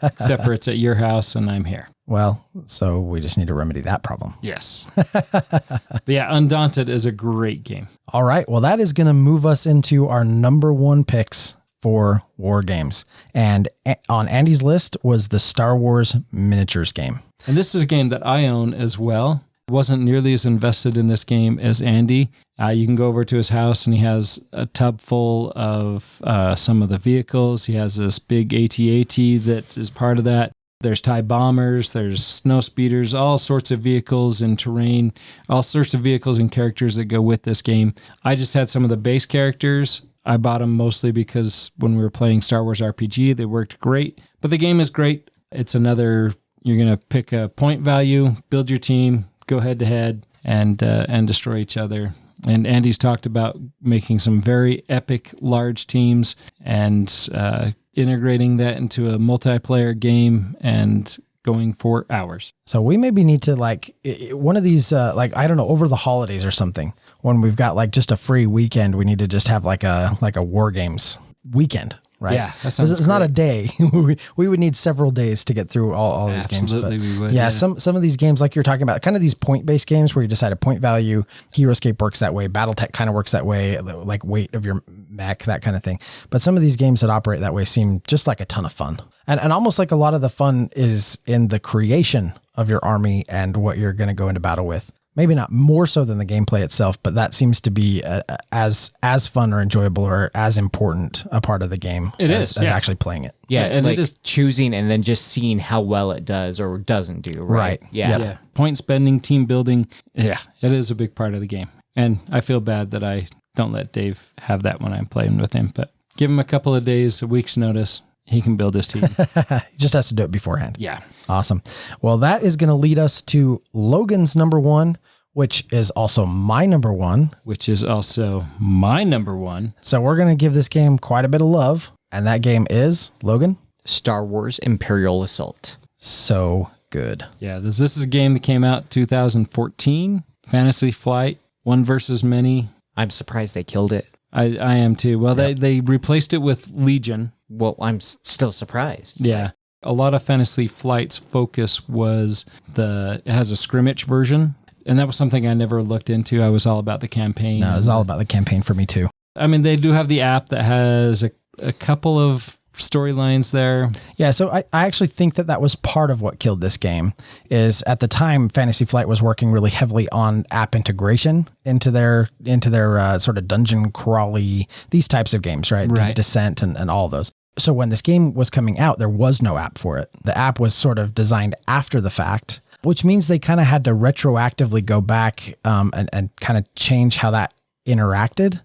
Except for it's at your house and I'm here. Well, so we just need to remedy that problem. Yes. But yeah, Undaunted is a great game. All right. Well, that is going to move us into our number one picks for war games. And on Andy's list was the Star Wars miniatures game. And this is a game that I own as well. Wasn't nearly as invested in this game as Andy. You can go over to his house and he has a tub full of some of the vehicles. He has this big AT-AT that is part of that. There's TIE bombers, there's snow speeders, all sorts of vehicles and terrain, all sorts of vehicles and characters that go with this game. I just had some of the base characters. I bought them mostly because when we were playing Star Wars RPG, they worked great. But the game is great. It's another, you're going to pick a point value, build your team, go head to head and destroy each other. And Andy's talked about making some very epic large teams and integrating that into a multiplayer game and going for hours. So we maybe need to one of these, I don't know, over the holidays or something, when we've got just a free weekend, we need to just have like a war games weekend. Right. Yeah, that sounds It's not a day. We would need several days to get through all these games. Absolutely, we would. Yeah, some of these games, like you're talking about, kind of these point-based games where you decide a point value. HeroScape works that way. BattleTech kind of works that way, like weight of your mech, that kind of thing. But some of these games that operate that way seem just like a ton of fun. And almost like a lot of the fun is in the creation of your army and what you're going to go into battle with. Maybe not more so than the gameplay itself, but that seems to be as fun or enjoyable or as important a part of the game as actually playing it. Yeah, and like it is choosing and then just seeing how well it does or doesn't do, right? Yeah. Point spending, team building. Yeah, it is a big part of the game. And I feel bad that I don't let Dave have that when I'm playing with him, but give him a couple of days, a week's notice. He can build his team. He just has to do it beforehand. Yeah. Awesome. Well, that is going to lead us to Logan's number one, which is also my number one. Which is also my number one. So we're going to give this game quite a bit of love. And that game is, Logan? Star Wars Imperial Assault. So good. Yeah, this is a game that came out 2014. Fantasy Flight, one versus many. I'm surprised they killed it. I am too. Well, they replaced it with Legion. Well, I'm still surprised. Yeah. A lot of Fantasy Flight's focus was it has a scrimmage version. And that was something I never looked into. I was all about the campaign. No, it was all about the campaign for me too. I mean, they do have the app that has a couple of storylines there. Yeah, so I actually think that was part of what killed this game. Is at the time Fantasy Flight was working really heavily on app integration into their sort of dungeon crawly, these types of games, right? Descent and all of those. So when this game was coming out, there was no app for it. The app was sort of designed after the fact, which means they kind of had to retroactively go back and kind of change how that interacted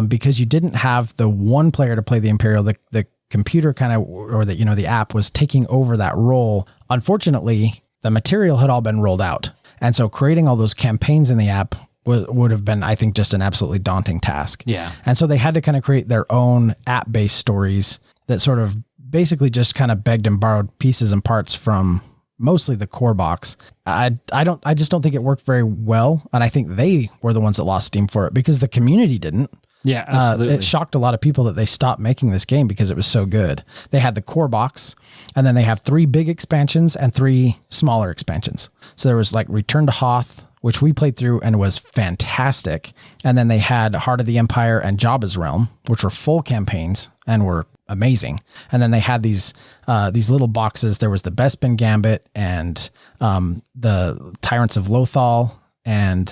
because you didn't have the one player to play the Imperial. The computer kind of, or the app was taking over that role. Unfortunately, the material had all been rolled out. And so creating all those campaigns in the app would have been, I think, just an absolutely daunting task. Yeah. And so they had to kind of create their own app-based stories that sort of basically just kind of begged and borrowed pieces and parts from mostly the core box. I just don't think it worked very well. And I think they were the ones that lost steam for it because the community didn't. Yeah, absolutely. It shocked a lot of people that they stopped making this game because it was so good. They had the core box, and then they have 3 big expansions and 3 smaller expansions. So there was like Return to Hoth, which we played through and was fantastic. And then they had Heart of the Empire and Jabba's Realm, which were full campaigns and were amazing. And then they had these little boxes. There was the Bespin Gambit and the Tyrants of Lothal and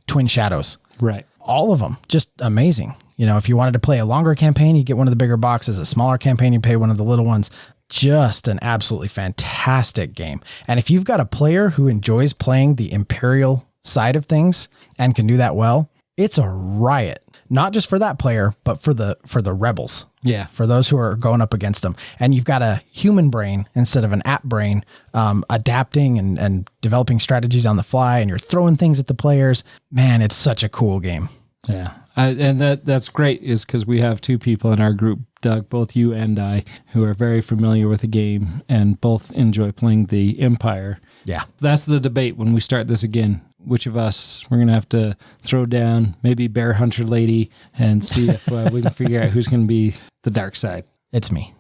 Twin Shadows. Right. All of them just amazing. If you wanted to play a longer campaign, you get one of the bigger boxes. A smaller campaign, you pay one of the little ones. Just an absolutely fantastic game. And if you've got a player who enjoys playing the Imperial side of things and can do that well, it's a riot. Not just for that player, but for the rebels. Yeah. For those who are going up against them. And you've got a human brain instead of an app brain, adapting and developing strategies on the fly, and you're throwing things at the players. Man, it's such a cool game. Yeah. And that's great is because we have 2 people in our group, Doug, both you and I, who are very familiar with the game and both enjoy playing the Empire. Yeah. That's the debate when we start this again. Which of us we're going to have to throw down, maybe Bear Hunter Lady, and see if we can figure out who's going to be the dark side. It's me.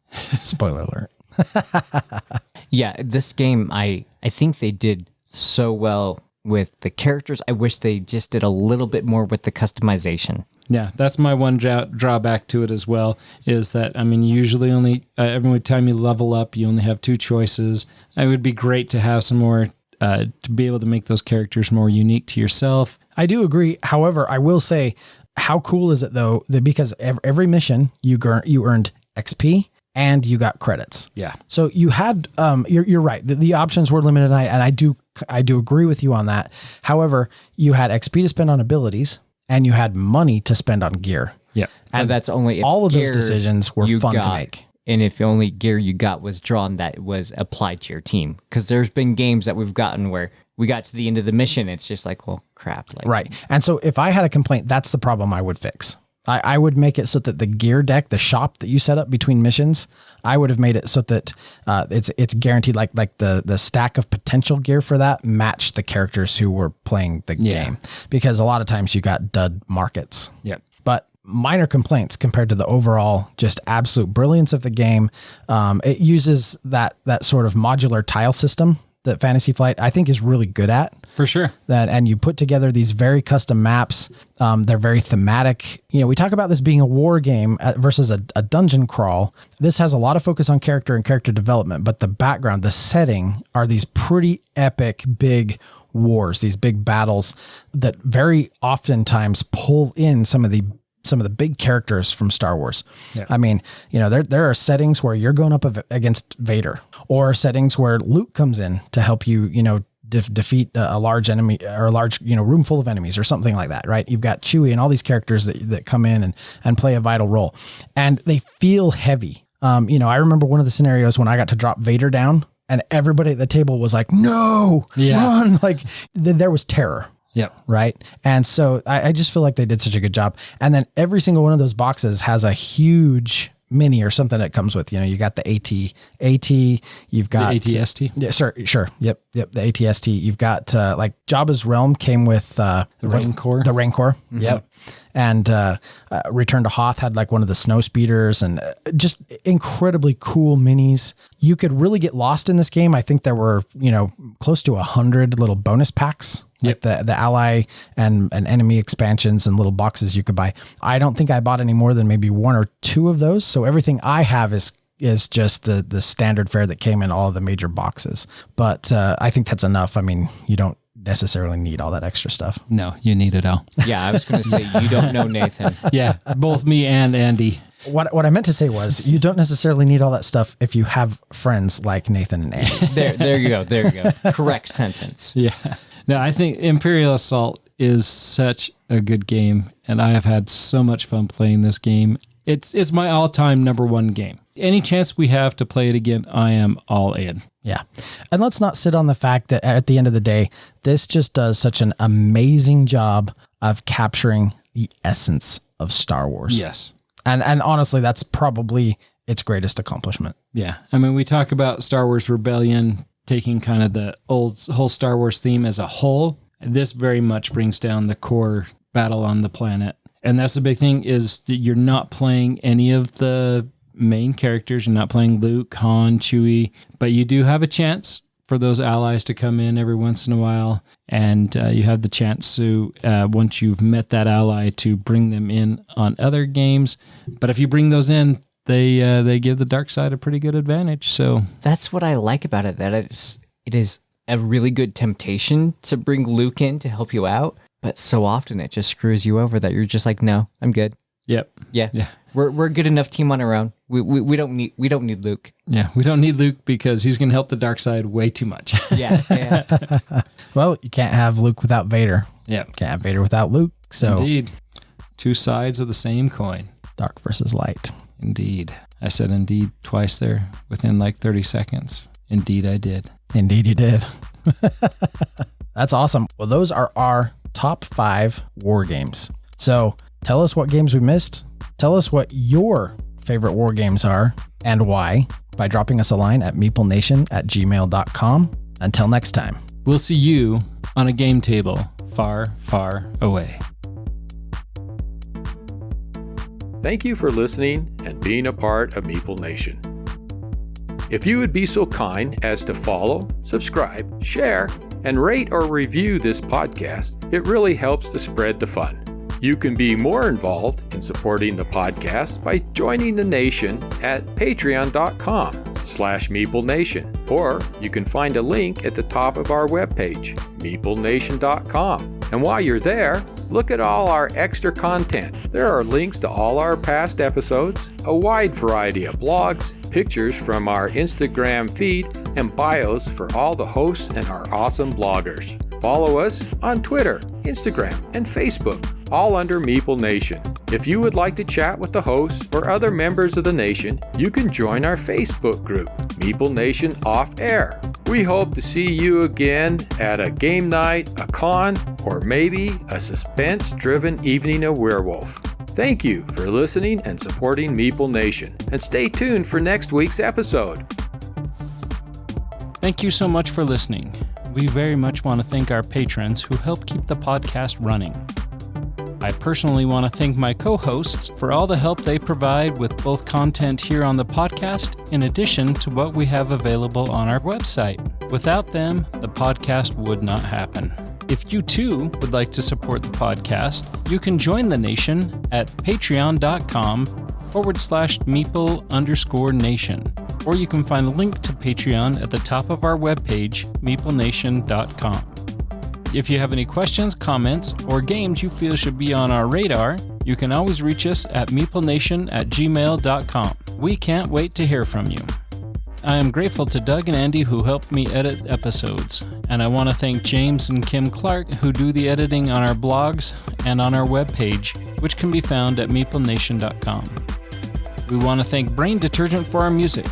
Spoiler alert. Yeah, this game, I think they did so well with the characters. I wish they just did a little bit more with the customization. Yeah, that's my one drawback to it as well, is that, I mean, usually only, every time you level up, you only have 2 choices. It would be great to have some more, to be able to make those characters more unique to yourself. I do agree. However, I will say, how cool is it though, that because every mission you earned XP and you got credits. Yeah. So you had, you're right. The options were limited, and I do agree with you on that. However, you had XP to spend on abilities and you had money to spend on gear. Yeah. And that's only if all of those gear decisions were you fun to got, make. And if the only gear you got was drawn that was applied to your team. Because there's been games that we've gotten where we got to the end of the mission, it's just like, well, crap. Like, Right. And so if I had a complaint, that's the problem I would fix. I would make it so that the gear deck, the shop that you set up between missions, I would have made it so that it's guaranteed, like the stack of potential gear for that matched the characters who were playing the game. Because a lot of times you got dud markets. Yep. But minor complaints compared to the overall just absolute brilliance of the game. It uses that sort of modular tile system that Fantasy Flight, I think, is really good at. For sure. And you put together these very custom maps. They're very thematic. You know, we talk about this being a war game versus a dungeon crawl. This has a lot of focus on character and character development, but the background, the setting are these pretty epic, big wars, these big battles that very oftentimes pull in some of the big characters from Star Wars. Yeah. I mean, you know, there are settings where you're going up against Vader, or settings where Luke comes in to help you, you know, defeat a large enemy or a large, you know, room full of enemies or something like that, right? You've got Chewie and all these characters that come in and play a vital role, and they feel heavy. You know, I remember one of the scenarios when I got to drop Vader down and everybody at the table was like, no, run. Like there was terror. Yep. Right. And so I just feel like they did such a good job. And then every single one of those boxes has a huge mini or something that comes with, you know, you got the AT, you've got the ATST. Yeah, sure. Yep. The ATST. You've got like Jabba's Realm came with the Rancor. The Rancor. Mm-hmm. Yep. And Return to Hoth had like one of the snow speeders, and just incredibly cool minis. You could really get lost in this game. I think there were, you know, close to 100 little bonus packs. Yep. Like the ally and enemy expansions and little boxes you could buy. I don't think I bought any more than maybe 1 or 2 of those. So everything I have is just the standard fare that came in all of the major boxes. But I think that's enough. I mean, you don't necessarily need all that extra stuff. No, you need it all. Yeah, I was going to say, you don't know Nathan. Yeah, both me and Andy. What I meant to say was, you don't necessarily need all that stuff if you have friends like Nathan and Andy. There you go. Correct sentence. Yeah. No, I think Imperial Assault is such a good game, and I have had so much fun playing this game. It's my all-time #1 game. Any chance we have to play it again, I am all in. Yeah. And let's not sit on the fact that at the end of the day, this just does such an amazing job of capturing the essence of Star Wars. Yes. And honestly, that's probably its greatest accomplishment. Yeah. I mean, we talk about Star Wars Rebellion taking kind of the whole Star Wars theme as a whole. This very much brings down the core battle on the planet. And that's the big thing, is that you're not playing any of the main characters. You're not playing Luke, Han, Chewie, but you do have a chance for those allies to come in every once in a while. And you have the chance to, once you've met that ally, to bring them in on other games. But if you bring those in, they give the dark side a pretty good advantage. So that's what I like about it, that it is a really good temptation to bring Luke in to help you out, but so often it just screws you over that you're just like, no, I'm good. Yep. Yeah. We're a good enough team on our own. We don't need Luke. Yeah, we don't need Luke because he's going to help the dark side way too much. Yeah. Well, you can't have Luke without Vader. Yeah. Can't have Vader without Luke. So indeed. 2 sides of the same coin. Dark versus light. Indeed. I said indeed twice there within like 30 seconds. Indeed, I did. Indeed, you did. That's awesome. Well, those are our top 5 war games. So tell us what games we missed. Tell us what your favorite war games are and why by dropping us a line at meeplenation@gmail.com. Until next time. We'll see you on a game table far, far away. Thank you for listening and being a part of Meeple Nation. If you would be so kind as to follow, subscribe, share, and rate or review this podcast, it really helps to spread the fun. You can be more involved in supporting the podcast by joining the nation at patreon.com/MeepleNation, or you can find a link at the top of our webpage, meeplenation.com. And while you're there, look at all our extra content. There are links to all our past episodes, a wide variety of blogs, pictures from our Instagram feed, and bios for all the hosts and our awesome bloggers. Follow us on Twitter, Instagram, and Facebook, all under Meeple Nation. If you would like to chat with the hosts or other members of the nation, you can join our Facebook group, Meeple Nation Off Air. We hope to see you again at a game night, a con, or maybe a suspense-driven evening of werewolf. Thank you for listening and supporting Meeple Nation, and stay tuned for next week's episode. Thank you so much for listening. We very much want to thank our patrons who help keep the podcast running. I personally want to thank my co-hosts for all the help they provide with both content here on the podcast, in addition to what we have available on our website. Without them, the podcast would not happen. If you too would like to support the podcast, you can join the nation at patreon.com/Meeple_nation. Or you can find a link to Patreon at the top of our webpage, meeplenation.com. If you have any questions, comments, or games you feel should be on our radar, you can always reach us at meeplenation@gmail.com. We can't wait to hear from you. I am grateful to Doug and Andy who helped me edit episodes, and I want to thank James and Kim Clark who do the editing on our blogs and on our webpage, which can be found at meeplenation.com. We want to thank Brain Detergent for our music.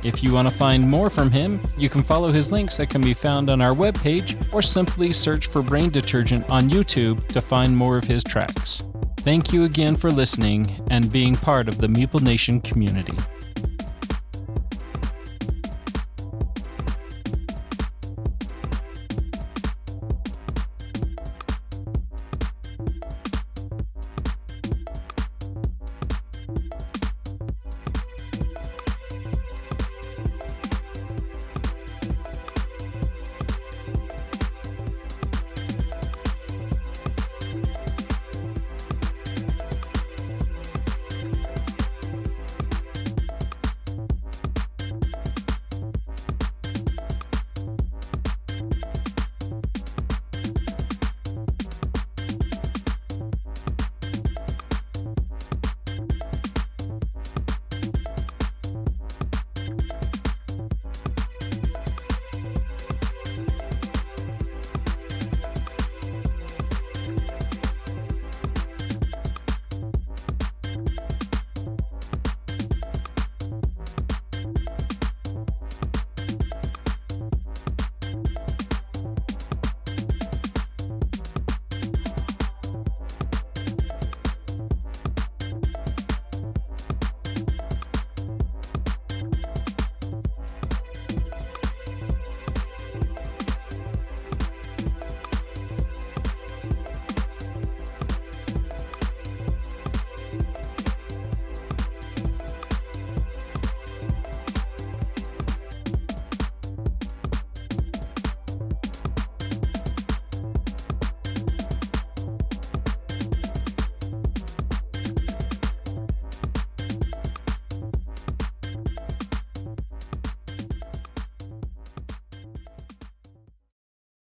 If you want to find more from him, you can follow his links that can be found on our webpage, or simply search for Brain Detergent on YouTube to find more of his tracks. Thank you again for listening and being part of the Meeple Nation community.